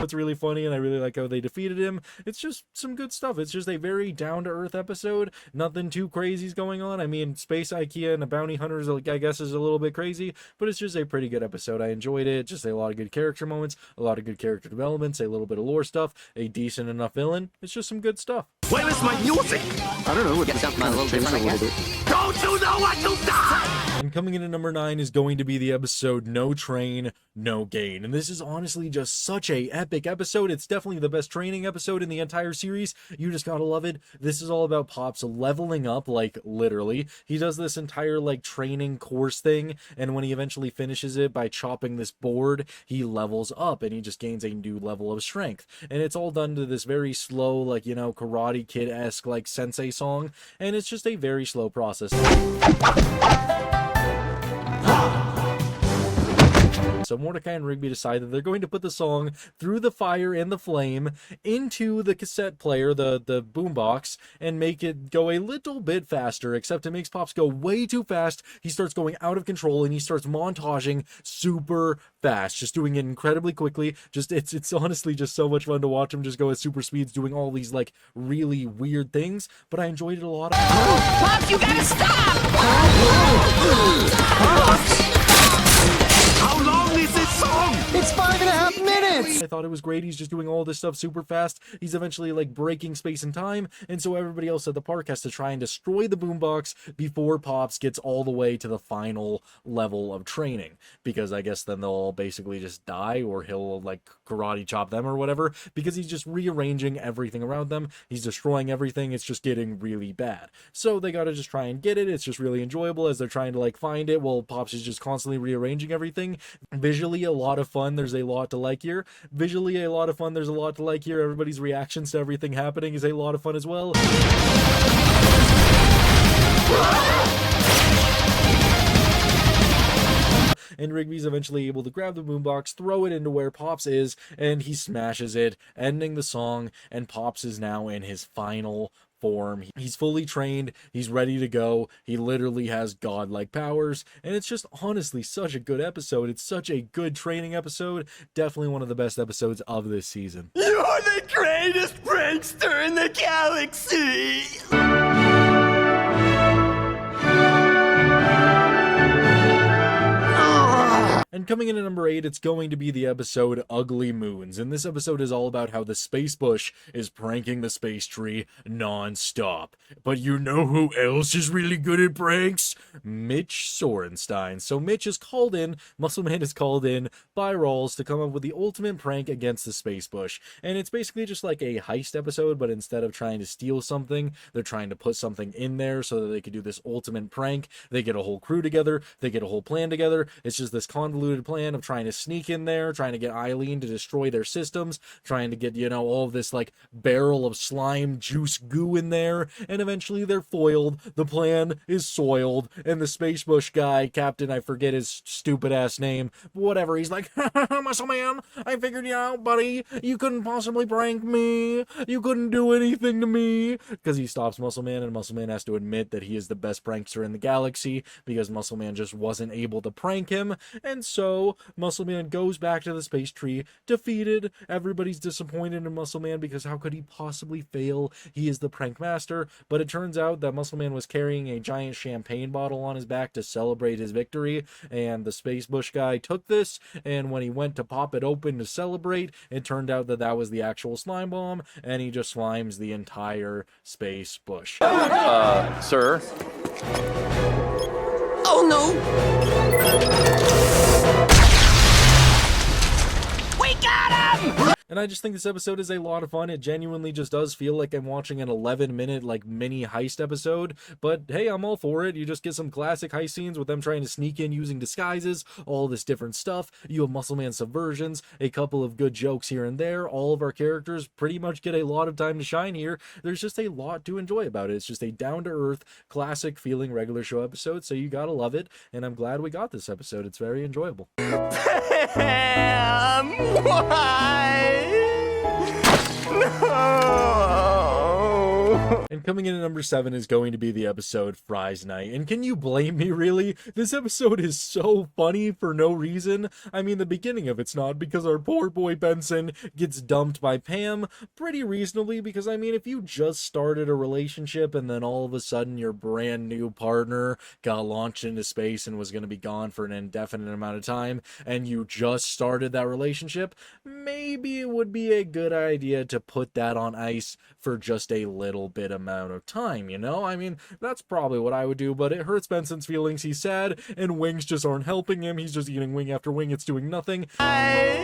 It's really funny, and I really like how they defeated him. It's just some good stuff. It's just a very down-to-earth episode. Nothing too crazy's going on. I mean, Space IKEA and the bounty hunters, like, I guess, is a little bit crazy, but it's just a pretty good episode. I enjoyed it. Just a lot of good character moments, a lot of good character developments, a little bit of lore stuff, a decent enough villain. It's just some good stuff. Where is my music? I don't know. Get something a little different, I guess. Don't you know what you've done? And coming in at number 9 is going to be the episode No Train, No Gain. And this is honestly just such a epic episode. It's definitely the best training episode in the entire series. You just gotta love it. This is all about Pops leveling up, like, literally. He does this entire, like, training course thing, and when he eventually finishes it by chopping this board, he levels up, and he just gains a new level of strength. And it's all done to this very slow, like, you know, Karate Kid-esque, like, sensei song, and it's just a very slow process. So Mordecai and Rigby decide that they're going to put the song Through the Fire and the Flame into the cassette player, the boombox, and make it go a little bit faster, except it makes Pops go way too fast. He starts going out of control, and he starts montaging super fast, just doing it incredibly quickly. Just it's honestly just so much fun to watch him just go at super speeds, doing all these, like, really weird things, but I enjoyed it a lot. Pops, you gotta stop! How long is this song? It's 5.5 minutes! I thought it was great. He's just doing all this stuff super fast. He's eventually, like, breaking space and time, and so everybody else at the park has to try and destroy the boombox before Pops gets all the way to the final level of training, because I guess then they'll all basically just die, or he'll, like, karate chop them or whatever, because he's just rearranging everything around them. He's destroying everything. It's just getting really bad. So they gotta just try and get it. It's just really enjoyable as they're trying to, like, find it, while Pops is just constantly rearranging everything. Visually, a lot of fun. There's a lot to like here. Visually, a lot of fun. There's a lot to like here. Everybody's reactions to everything happening is a lot of fun as well. And Rigby's eventually able to grab the boombox, throw it into where Pops is, and he smashes it, ending the song, and Pops is now in his final form. He's fully trained. He's ready to go. He literally has godlike powers. And it's just honestly such a good episode. It's such a good training episode. Definitely one of the best episodes of this season. You're the greatest prankster in the galaxy! And coming in at number 8, it's going to be the episode Ugly Moons. And this episode is all about how the Space Bush is pranking the space tree non-stop. But you know who else is really good at pranks? Mitch Sorenstein. So Mitch is called in, Muscleman is called in by Rawls to come up with the ultimate prank against the Space Bush. And it's basically just like a heist episode, but instead of trying to steal something, they're trying to put something in there so that they could do this ultimate prank. They get a whole crew together, they get a whole plan together. It's just this convoluted plan of trying to sneak in there, trying to get Eileen to destroy their systems, trying to get, you know, all of this like barrel of slime juice goo in there, and eventually they're foiled. The plan is soiled, and the Space Bush guy, Captain, I forget his stupid ass name, but whatever, he's like, Muscle Man, I figured you out, buddy. You couldn't possibly prank me. You couldn't do anything to me. Because he stops Muscle Man, and Muscle Man has to admit that he is the best prankster in the galaxy because Muscle Man just wasn't able to prank him. And so Muscle Man goes back to the space tree defeated. Everybody's disappointed in Muscle Man because how could he possibly fail? He is the prank master. But it turns out that Muscle Man was carrying a giant champagne bottle on his back to celebrate his victory, and the Space Bush guy took this, and when he went to pop it open to celebrate, it turned out that that was the actual slime bomb, and he just slimes the entire Space Bush. Sir? Oh no! We got him! And I just think this episode is a lot of fun. It genuinely just does feel like I'm watching an 11-minute like mini heist episode. But hey, I'm all for it. You just get some classic heist scenes with them trying to sneak in using disguises, all this different stuff. You have Muscle Man subversions, a couple of good jokes here and there. All of our characters pretty much get a lot of time to shine here. There's just a lot to enjoy about it. It's just a down-to-earth, classic feeling regular show episode, so you gotta love it. And I'm glad we got this episode. It's very enjoyable. Pam, why? No! And coming in at number 7 is going to be the episode Fries Night. And can you blame me, really? This episode is so funny for no reason. I mean, the beginning of it's not, because our poor boy Benson gets dumped by Pam pretty reasonably, because I mean, if you just started a relationship and then all of a sudden your brand new partner got launched into space and was going to be gone for an indefinite amount of time, and you just started that relationship, maybe it would be a good idea to put that on ice for just a little bit amount of time, you know? I mean, that's probably what I would do, but it hurts Benson's feelings. He's sad, and wings just aren't helping him. He's just eating wing after wing. It's doing nothing. No!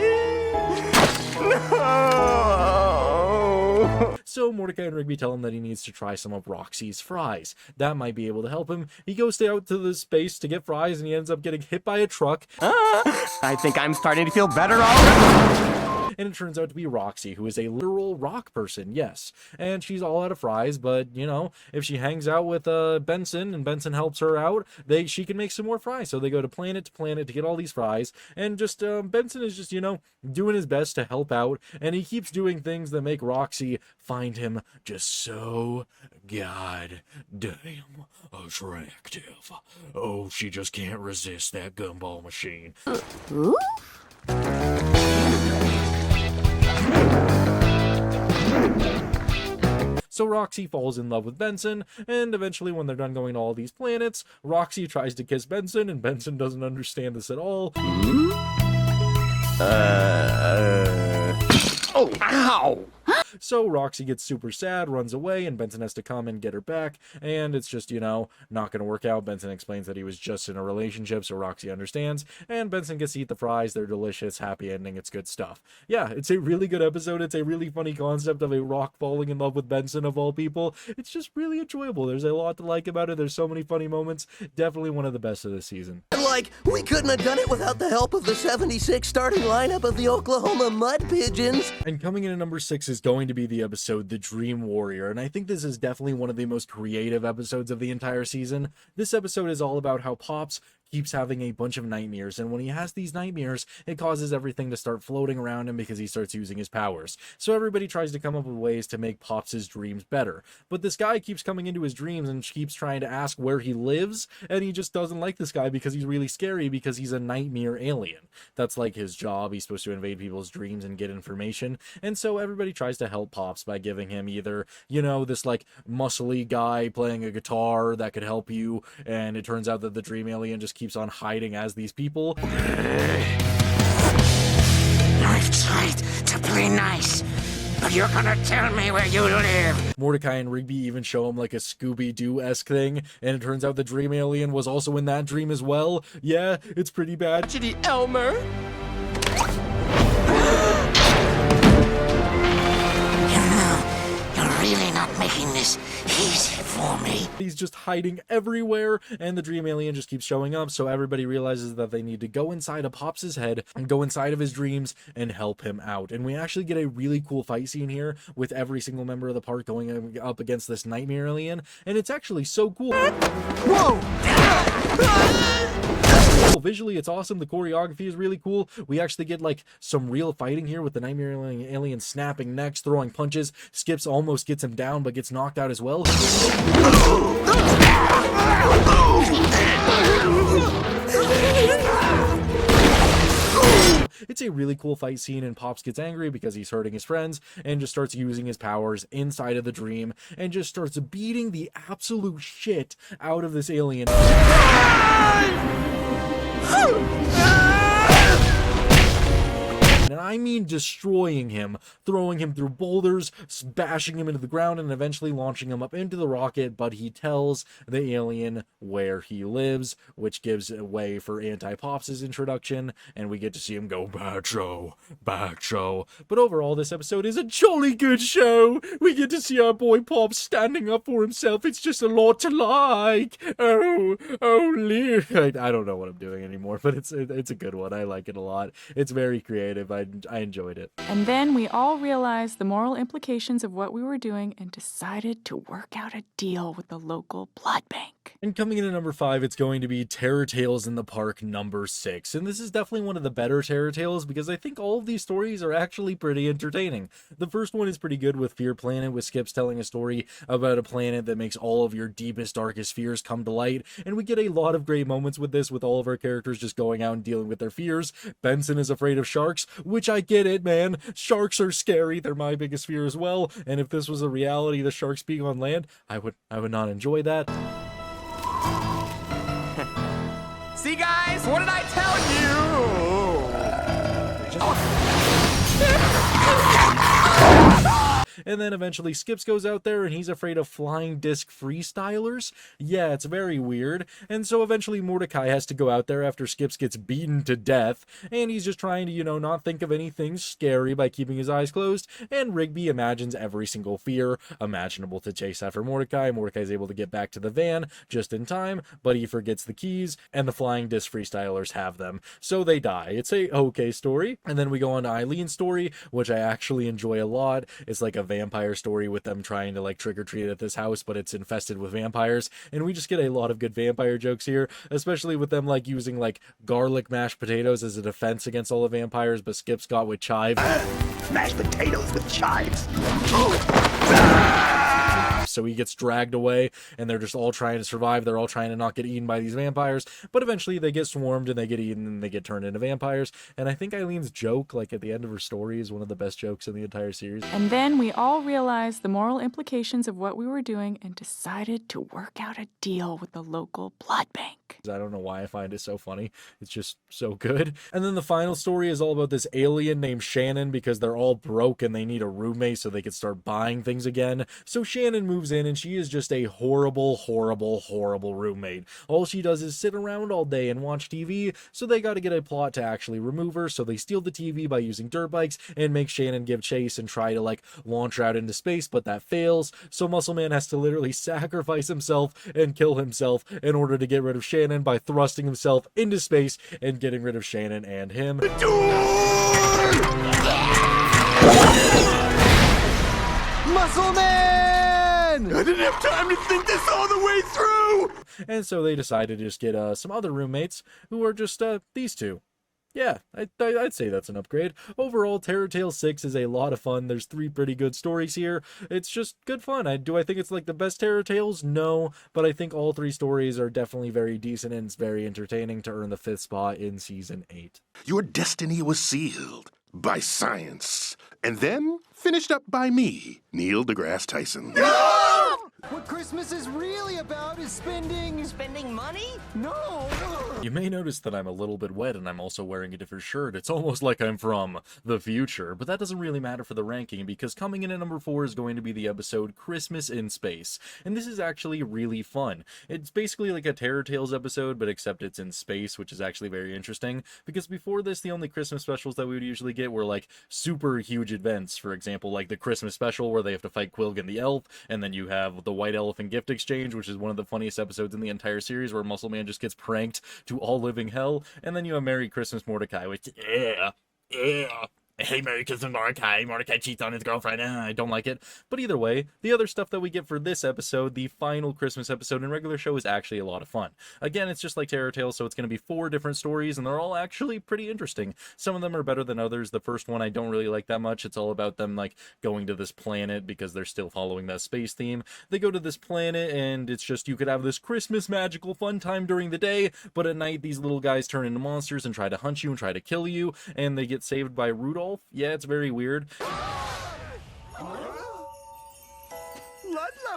So Mordecai and Rigby tell him that he needs to try some of Roxy's fries. That might be able to help him. He goes out to the space to get fries, and he ends up getting hit by a truck. I think I'm starting to feel better already. And it turns out to be Roxy, who is a literal rock person, yes. And she's all out of fries, but, you know, if she hangs out with Benson and Benson helps her out, she can make some more fries. So they go to planet to get all these fries. And just, Benson is just, you know, doing his best to help out. And he keeps doing things that make Roxy find him just so goddamn attractive. Oh, she just can't resist that gumball machine. Ooh? So Roxy falls in love with Benson, and eventually when they're done going to all these planets, Roxy tries to kiss Benson, and Benson doesn't understand this at all. Oh, ow! So Roxy gets super sad, runs away, and Benson has to come and get her back, and it's just, you know, not going to work out. Benson explains that he was just in a relationship, so Roxy understands, and Benson gets to eat the fries. They're delicious, happy ending, it's good stuff. Yeah, it's a really good episode. It's a really funny concept of a rock falling in love with Benson, of all people. It's just really enjoyable. There's a lot to like about it. There's so many funny moments. Definitely one of the best of this season. Like, we couldn't have done it without the help of the 76 starting lineup of the Oklahoma Mud Pigeons. And coming in at number 6 is going to be the episode The Dream Warrior, and I think this is definitely one of the most creative episodes of the entire season. This episode is all about how Pops keeps having a bunch of nightmares, and when he has these nightmares, it causes everything to start floating around him because he starts using his powers. So everybody tries to come up with ways to make Pops' dreams better. But this guy keeps coming into his dreams and keeps trying to ask where he lives, and he just doesn't like this guy because he's really scary because he's a nightmare alien. That's like his job. He's supposed to invade people's dreams and get information. And so everybody tries to help Pops by giving him either, you know, this like muscly guy playing a guitar that could help you, and it turns out that the dream alien just keeps on hiding as these people. I've tried to play nice, but you're gonna tell me where you live. Morte Riby and Rigby even show him like a Scooby-Doo-esque thing, and it turns out the dream alien was also in that dream as well. Yeah, it's pretty bad. Tragedy, Elmer. You're really not making this easy for me. He's just hiding everywhere, and the dream alien just keeps showing up, so everybody realizes that they need to go inside of Pops' head and go inside of his dreams and help him out. And we actually get a really cool fight scene here with every single member of the park going up against this nightmare alien, and it's actually so cool. Whoa! Visually, it's awesome. The choreography is really cool. We actually get like some real fighting here with the nightmare alien snapping necks, throwing punches. Skips almost gets him down, but gets knocked out as well. It's a really cool fight scene, and Pops gets angry because he's hurting his friends and just starts using his powers inside of the dream and just starts beating the absolute shit out of this alien. And I mean destroying him, throwing him through boulders, bashing him into the ground, and eventually launching him up into the rocket, but he tells the alien where he lives, which gives way for Anti-Pops' introduction, and we get to see him go, bad show, bad show. But overall, this episode is a jolly good show. We get to see our boy Pops standing up for himself. It's just a lot to like. Oh, I don't know what I'm doing anymore, but it's a good one. I like it a lot. It's very creative. I enjoyed it. And then we all realized the moral implications of what we were doing and decided to work out a deal with the local blood bank. And coming in at number 5, it's going to be Terror Tales in the Park number 6. And this is definitely one of the better Terror Tales because I think all of these stories are actually pretty entertaining. The first one is pretty good with Fear Planet, with Skips telling a story about a planet that makes all of your deepest, darkest fears come to light. And we get a lot of great moments with this, with all of our characters just going out and dealing with their fears. Benson is afraid of sharks, which I get it, man. Sharks are scary. They're my biggest fear as well. And if this was a reality, the sharks being on land, I would not enjoy that. See, guys, what did I tell you? And then eventually Skips goes out there and he's afraid of flying disc freestylers. Yeah, it's very weird. And so eventually Mordecai has to go out there after Skips gets beaten to death. And he's just trying to, you know, not think of anything scary by keeping his eyes closed. And Rigby imagines every single fear imaginable to chase after Mordecai. Mordecai's able to get back to the van just in time, but he forgets the keys and the flying disc freestylers have them. So they die. It's a okay story. And then we go on to Eileen's story, which I actually enjoy a lot. It's like a vampire story with them trying to like trick or treat at this house, but it's infested with vampires, and we just get a lot of good vampire jokes here, especially with them like using like garlic mashed potatoes as a defense against all the vampires, but Skips got with chive. Mashed potatoes with chives. So he gets dragged away, and they're just all trying to survive. They're all trying to not get eaten by these vampires, but eventually they get swarmed and they get eaten and they get turned into vampires. And I think Eileen's joke, like at the end of her story, is one of the best jokes in the entire series. And then we all realized the moral implications of what we were doing and decided to work out a deal with the local blood bank. I don't know why I find it so funny. It's just so good. And then the final story is all about this alien named Shannon because they're all broke and they need a roommate so they can start buying things again. So Shannon moves in and she is just a horrible, horrible, horrible roommate. All she does is sit around all day and watch TV, so they got to get a plot to actually remove her. So they steal the TV by using dirt bikes and make Shannon give chase and try to like launch her out into space, but that fails. So Muscle Man has to literally sacrifice himself and kill himself in order to get rid of Shannon by thrusting himself into space and getting rid of Shannon and him. Muscle Man! I didn't have time to think this all the way through! And so they decided to just get some other roommates who are just these two. Yeah, I'd say that's an upgrade. Overall, Terror Tale 6 is a lot of fun. There's 3 pretty good stories here. It's just good fun. Do I think it's like the best Terror Tales? No, but I think all 3 stories are definitely very decent and it's very entertaining to earn the 5th spot in Season 8. Your destiny was sealed by science, and then finished up by me, Neil deGrasse Tyson. What Christmas is really about is spending money? No! You may notice that I'm a little bit wet and I'm also wearing a different shirt. It's almost like I'm from the future, but that doesn't really matter for the ranking because coming in at number 4 is going to be the episode Christmas in Space. And this is actually really fun. It's basically like a Terror Tales episode, but except it's in space, which is actually very interesting because before this, the only Christmas specials that we would usually get were like super huge events. For example, like the Christmas special where they have to fight Quilgan the elf, and then you have the White Elephant gift exchange, which is one of the funniest episodes in the entire series where Muscle Man just gets pranked to all living hell. And then you have Merry Christmas Mordecai, which hey, Merry Christmas Mordecai. Mordecai cheats on his girlfriend. I don't like it. But either way, the other stuff that we get for this episode, the final Christmas episode in regular show, is actually a lot of fun. Again, it's just like Terror Tales, so it's going to be 4 different stories, and they're all actually pretty interesting. Some of them are better than others. The first one I don't really like that much. It's all about them like going to this planet because they're still following that space theme. They go to this planet, and it's just you could have this Christmas magical fun time during the day, but at night these little guys turn into monsters and try to hunt you and try to kill you, and they get saved by Rudolph. Yeah, it's very weird. Ludlow's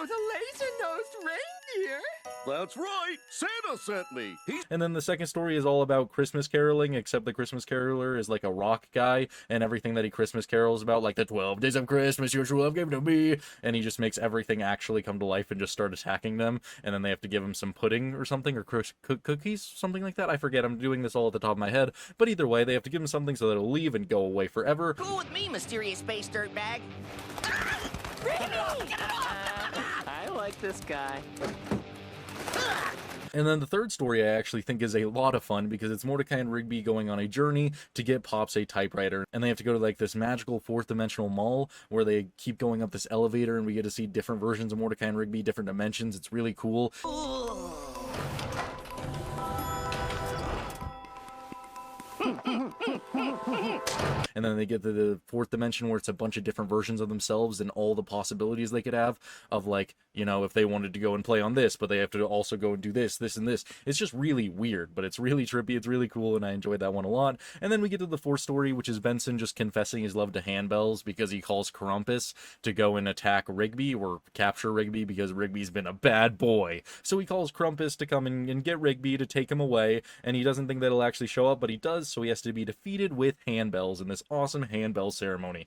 a laser-nosed reindeer. That's right. Santa sent me. And then the second story is all about Christmas caroling, except the Christmas caroler is like a rock guy, and everything that he Christmas carols about, like the 12 days of Christmas your true love gave to me, and he just makes everything actually come to life and just start attacking them, and then they have to give him some pudding or something, or cookies, something like that. I forget. I'm doing this all at the top of my head, but either way, they have to give him something so that it'll leave and go away forever. Cool with me, mysterious space dirtbag. I like this guy. And then the third story I actually think is a lot of fun because it's Mordecai and Rigby going on a journey to get Pops a typewriter. And they have to go to like this magical 4th dimensional mall where they keep going up this elevator and we get to see different versions of Mordecai and Rigby, different dimensions. It's really cool. And then they get to the 4th dimension where it's a bunch of different versions of themselves and all the possibilities they could have of like, you know, if they wanted to go and play on this, but they have to also go and do this, this, and this. It's just really weird, but it's really trippy. It's really cool, and I enjoyed that one a lot. And then we get to the 4th story, which is Benson just confessing his love to handbells because he calls Krampus to go and attack Rigby or capture Rigby because Rigby's been a bad boy. So he calls Krampus to come and get Rigby to take him away, and he doesn't think that he'll actually show up, but he does, so he has to be defeated with handbells in this awesome handbell ceremony.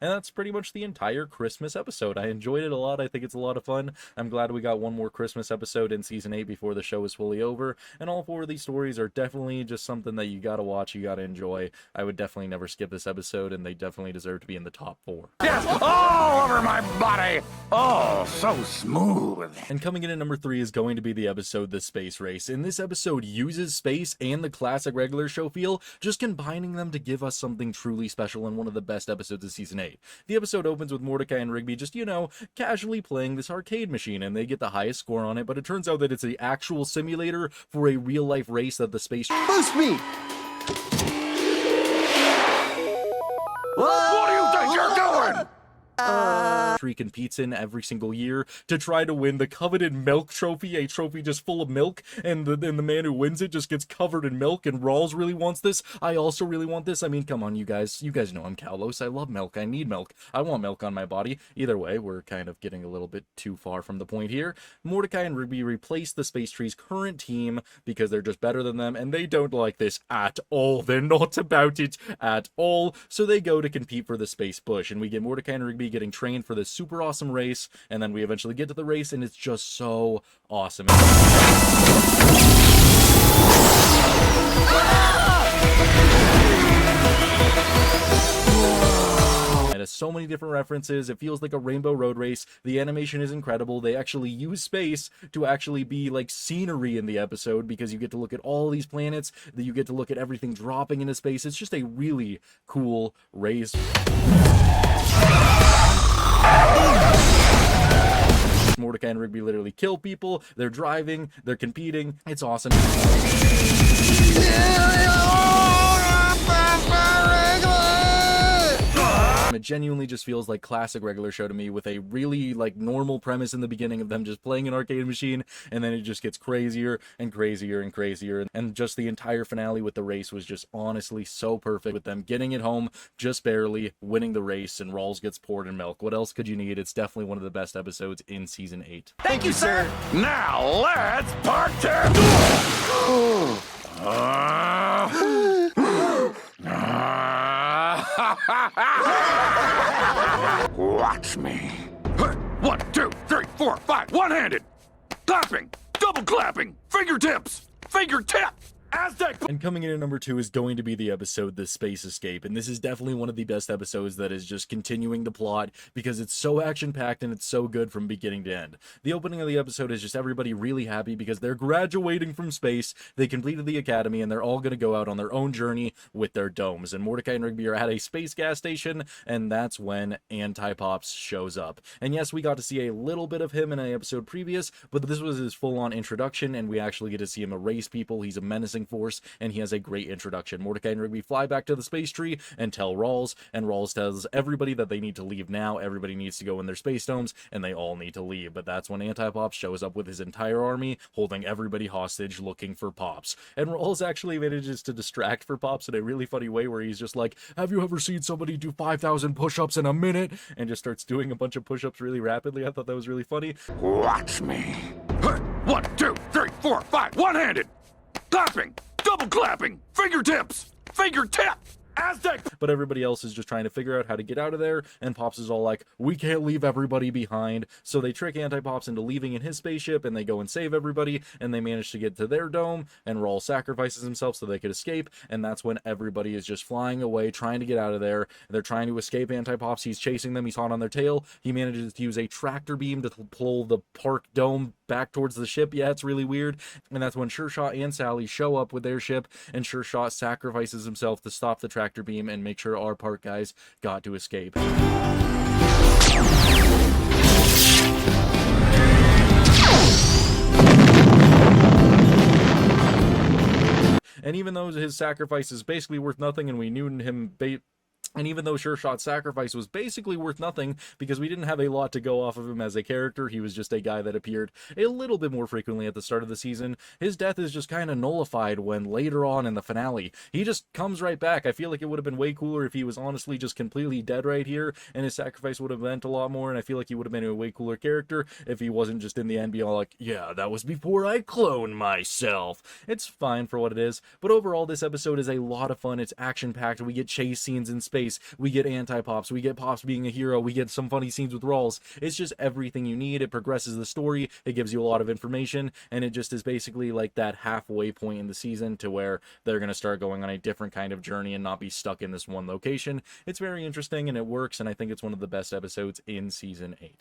And that's pretty much the entire Christmas episode. I enjoyed it a lot. I think it's a lot of fun. I'm glad we got one more Christmas episode in Season 8 before the show is fully over. And all 4 of these stories are definitely just something that you gotta watch, you gotta enjoy. I would definitely never skip this episode, and they definitely deserve to be in the top 4. Yes, all over my body. Oh, so smooth. And coming in at number 3 is going to be the episode The Space Race. And this episode uses space and the classic regular show feel, just combining them to give us something truly special and one of the best episodes of Season 8. The episode opens with Mordecai and Rigby just, you know, casually playing this arcade machine, and they get the highest score on it, but it turns out that it's the actual simulator for a real-life race that the space... Boost me! What do you think you're doing? Tree competes in every single year to try to win the coveted milk trophy, a trophy just full of milk, and the man who wins it just gets covered in milk, and Rawls really wants this. I also really want this. I mean, come on, you guys know I'm Kalos. I love milk. I need milk. I want milk on my body. Either way, we're kind of getting a little bit too far from the point here. Mordecai and Rigby replace the Space Tree's current team because they're just better than them, and they don't like this at all. They're not about it at all. So they go to compete for the Space Bush, and we get Mordecai and Rigby getting trained for this super awesome race, and then we eventually get to the race, and it's just so awesome. It has so many different references. It feels like a Rainbow Road race. The animation is incredible. They actually use space to actually be like scenery in the episode because you get to look at all these planets, that you get to look at everything dropping into space. It's just a really cool race. Mordecai and Rigby literally kill people. They're driving, they're competing. It's awesome. It genuinely just feels like classic regular show to me, with a really like normal premise in the beginning of them just playing an arcade machine, and then it just gets crazier and crazier and crazier. And just the entire finale with the race was just honestly so perfect, with them getting it home just barely, winning the race, and Rawls gets poured in milk. What else could you need? It's definitely one of the best episodes in season 8. Thank you, sir. Now let's part 2. Watch me. 1, 2, 3, 4, 5. One-handed. Clapping. Double clapping. Fingertips. Fingertip. Aztec. And coming in at number 2 is going to be the episode The Space Escape, and this is definitely one of the best episodes that is just continuing the plot, because it's so action-packed and it's so good from beginning to end. The opening of the episode is just everybody really happy because they're graduating from space, they completed the academy, and they're all going to go out on their own journey with their domes. And Mordecai and Rigby are at a space gas station, and that's when Anti-Pops shows up. And yes, we got to see a little bit of him in an episode previous, but this was his full-on introduction, and we actually get to see him erase people. He's a menacing force, and he has a great introduction. Mordecai and Rigby fly back to the space tree and tell Rawls, and Rawls tells everybody that they need to leave now. Everybody needs to go in their space domes, and they all need to leave. But that's when Anti-Pops shows up with his entire army, holding everybody hostage, looking for Pops. And Rawls actually manages to distract for Pops in a really funny way, where he's just like, have you ever seen somebody do 5,000 push-ups in a minute? And just starts doing a bunch of push-ups really rapidly. I thought that was really funny. Watch me. 1, 2, 3, 4, 5. One-handed. Clapping. Double clapping. Fingertips. Fingertip. Aztec. But everybody else is just trying to figure out how to get out of there, and Pops is all like, we can't leave everybody behind. So they trick Anti-Pops into leaving in his spaceship, and they go and save everybody, and they manage to get to their dome, and Rawls sacrifices himself so they could escape. And that's when everybody is just flying away, trying to get out of there. They're trying to escape Anti-Pops. He's chasing them. He's hot on their tail. He manages to use a tractor beam to pull the park dome back towards the ship. Yeah, it's really weird. And that's when Sure Shot and Sally show up with their ship, and Sure Shot sacrifices himself to stop the tractor beam and make sure our park guys got to escape. And even though his sacrifice is basically worth nothing, and we knew him and even though Sure Shot's sacrifice was basically worth nothing, because we didn't have a lot to go off of him as a character, he was just a guy that appeared a little bit more frequently at the start of the season, his death is just kind of nullified when later on in the finale, he just comes right back. I feel like it would have been way cooler if he was honestly just completely dead right here, and his sacrifice would have meant a lot more, and I feel like he would have been a way cooler character if he wasn't just in the end being all like, yeah, that was before I cloned myself. It's fine for what it is, but overall this episode is a lot of fun. It's action-packed. We get chase scenes in space. We get Anti-Pops, we get Pops being a hero, we get some funny scenes with Rawls. It's just everything you need. It progresses the story, it gives you a lot of information, and it just is basically like that halfway point in the season to where they're going to start going on a different kind of journey and not be stuck in this one location. It's very interesting, and it works, and I think it's one of the best episodes in season 8.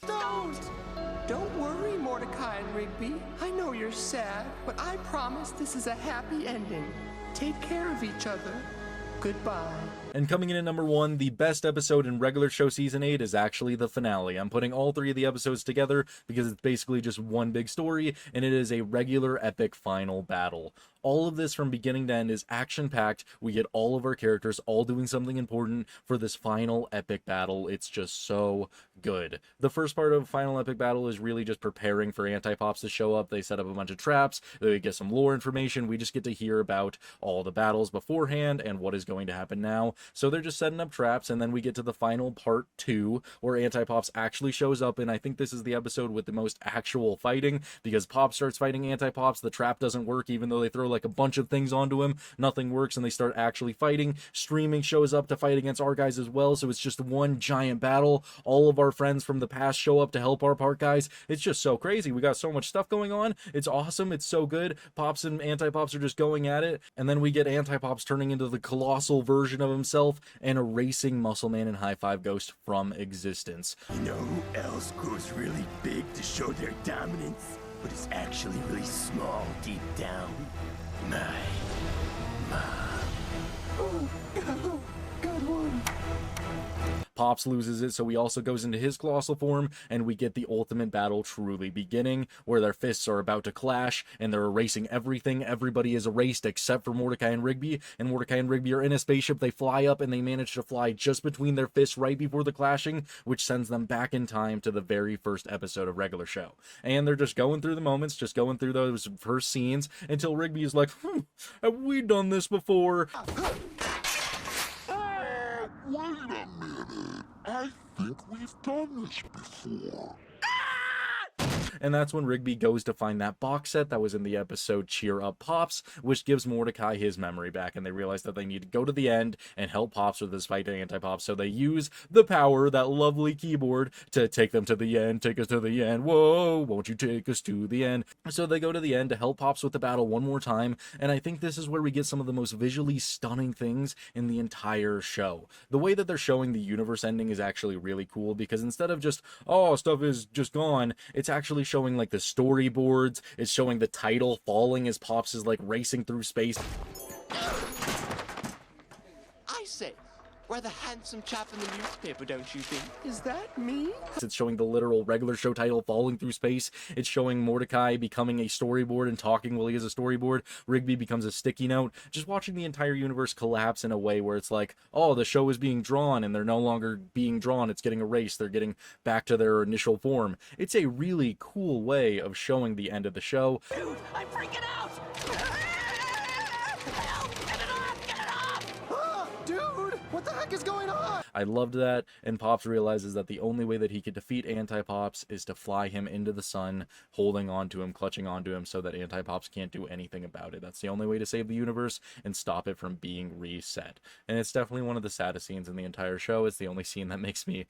Don't worry, Mordecai and Rigby. I know you're sad, but I promise this is a happy ending. Take care of each other. Goodbye. And coming in at number 1, the best episode in regular show season 8 is actually the finale. I'm putting all 3 of the episodes together because it's basically just one big story, and it is a regular epic final battle. All of this from beginning to end is action-packed. We get all of our characters all doing something important for this final epic battle. It's just so good. The first part of final epic battle is really just preparing for Anti-Pops to show up. They set up a bunch of traps. They get some lore information. We just get to hear about all the battles beforehand and what is going to happen now. So they're just setting up traps, and then we get to the final part 2 where Anti-Pops actually shows up, and I think this is the episode with the most actual fighting, because Pop starts fighting Anti-Pops. The trap doesn't work, even though they throw like a bunch of things onto him. Nothing works, and they start actually fighting. Streaming shows up to fight against our guys as well, so it's just one giant battle. All of our friends from the past show up to help our park guys. It's just so crazy. We got so much stuff going on. It's awesome. It's so good. Pops and Anti-Pops are just going at it, and then we get Anti-Pops turning into the colossal version of himself and erasing Muscle Man and High Five Ghost from existence. You know who else grows really big to show their dominance, but is actually really small deep down? My mom. Oh, good one. Pops loses it, so he also goes into his colossal form, and we get the ultimate battle truly beginning, where their fists are about to clash, and they're erasing everything. Everybody is erased except for Mordecai and Rigby, and Mordecai and Rigby are in a spaceship. They fly up, and they manage to fly just between their fists right before the clashing, which sends them back in time to the very first episode of regular show. And they're just going through the moments, just going through those first scenes, until Rigby is like, have we done this before? Wait a minute. I think we've done this before. And that's when Rigby goes to find that box set that was in the episode Cheer Up Pops, which gives Mordecai his memory back, and they realize that they need to go to the end and help Pops with this fight to Anti-Pops, so they use the power, that lovely keyboard, to take them to the end, take us to the end, whoa, won't you take us to the end? So they go to the end to help Pops with the battle one more time, and I think this is where we get some of the most visually stunning things in the entire show. The way that they're showing the universe ending is actually really cool, because instead of just, oh, stuff is just gone, it's actually showing like the storyboards, it's showing the title falling as Pops is like racing through space. I say, we're the handsome chap in the newspaper, don't you think? Is that me? It's showing the literal regular show title falling through space. It's showing Mordecai becoming a storyboard and talking while he is a storyboard. Rigby becomes a sticky note. Just watching the entire universe collapse in a way where it's like, oh, the show is being drawn, and they're no longer being drawn. It's getting erased. They're getting back to their initial form. It's a really cool way of showing the end of the show. Dude, I'm freaking out! Help! Get it off! Get it off! Dude, what the heck is going on? I loved that, and Pops realizes that the only way that he could defeat Anti-Pops is to fly him into the sun, holding onto him, clutching onto him, so that Anti-Pops can't do anything about it. That's the only way to save the universe and stop it from being reset. And it's definitely one of the saddest scenes in the entire show. It's the only scene that makes me,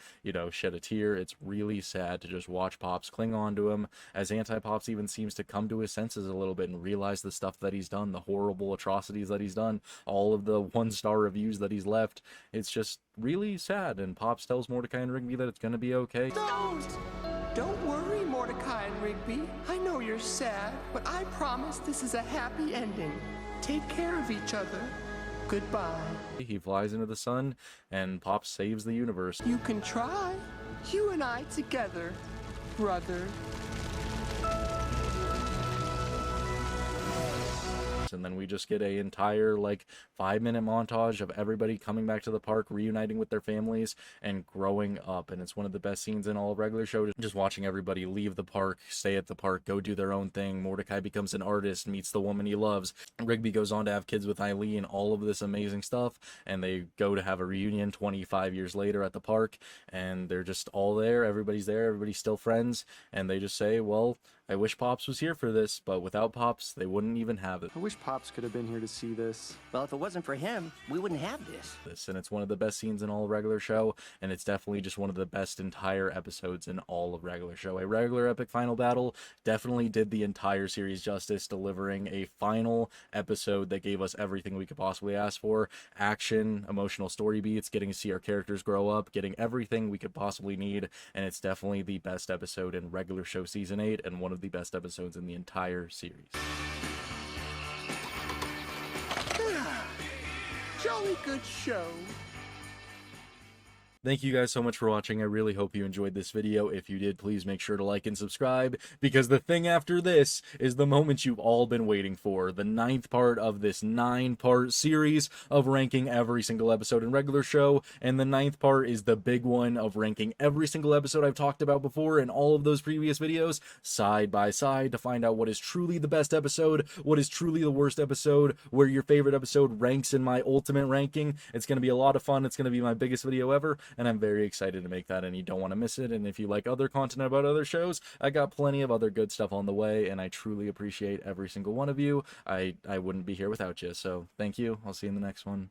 shed a tear. It's really sad to just watch Pops cling on to him, as Anti-Pops even seems to come to his senses a little bit and realize the stuff that he's done, the horrible atrocities that he's done, all of the one-star reviews that he's left. It's just really sad, and Pops tells Mordecai and Rigby that it's gonna be okay. Don't worry, Mordecai and Rigby. I know you're sad, but I promise this is a happy ending. Take care of each other. Goodbye. He flies into the sun, and Pops saves the universe. You can try. You and I together, brother. And then we just get a entire 5-minute montage of everybody coming back to the park, reuniting with their families, and growing up. And it's one of the best scenes in all of regular show, just watching everybody leave the park, stay at the park, go do their own thing. Mordecai becomes an artist, meets the woman he loves. Rigby goes on to have kids with Eileen, all of this amazing stuff, and they go to have a reunion 25 years later at the park, and they're just all there. Everybody's there, everybody's still friends, and they just say, well, I wish Pops was here for this, but without Pops, they wouldn't even have it. I wish Pops could have been here to see this. Well, if it wasn't for him, we wouldn't have this. And it's one of the best scenes in all of regular show, and it's definitely just one of the best entire episodes in all of regular show. A regular epic final battle definitely did the entire series justice, delivering a final episode that gave us everything we could possibly ask for. Action, emotional story beats, getting to see our characters grow up, getting everything we could possibly need, and it's definitely the best episode in regular show season 8, and one of the best episodes in the entire series. Jolly good show. Thank you guys so much for watching. I really hope you enjoyed this video. If you did, please make sure to like and subscribe, because the thing after this is the moment you've all been waiting for. The 9th part of this 9-part series of ranking every single episode in regular show. And the 9th part is the big one of ranking every single episode I've talked about before in all of those previous videos, side by side, to find out what is truly the best episode, what is truly the worst episode, where your favorite episode ranks in my ultimate ranking. It's going to be a lot of fun. It's going to be my biggest video ever, and I'm very excited to make that, and you don't want to miss it. And if you like other content about other shows, I got plenty of other good stuff on the way, and I truly appreciate every single one of you. I wouldn't be here without you, so thank you. I'll see you in the next one.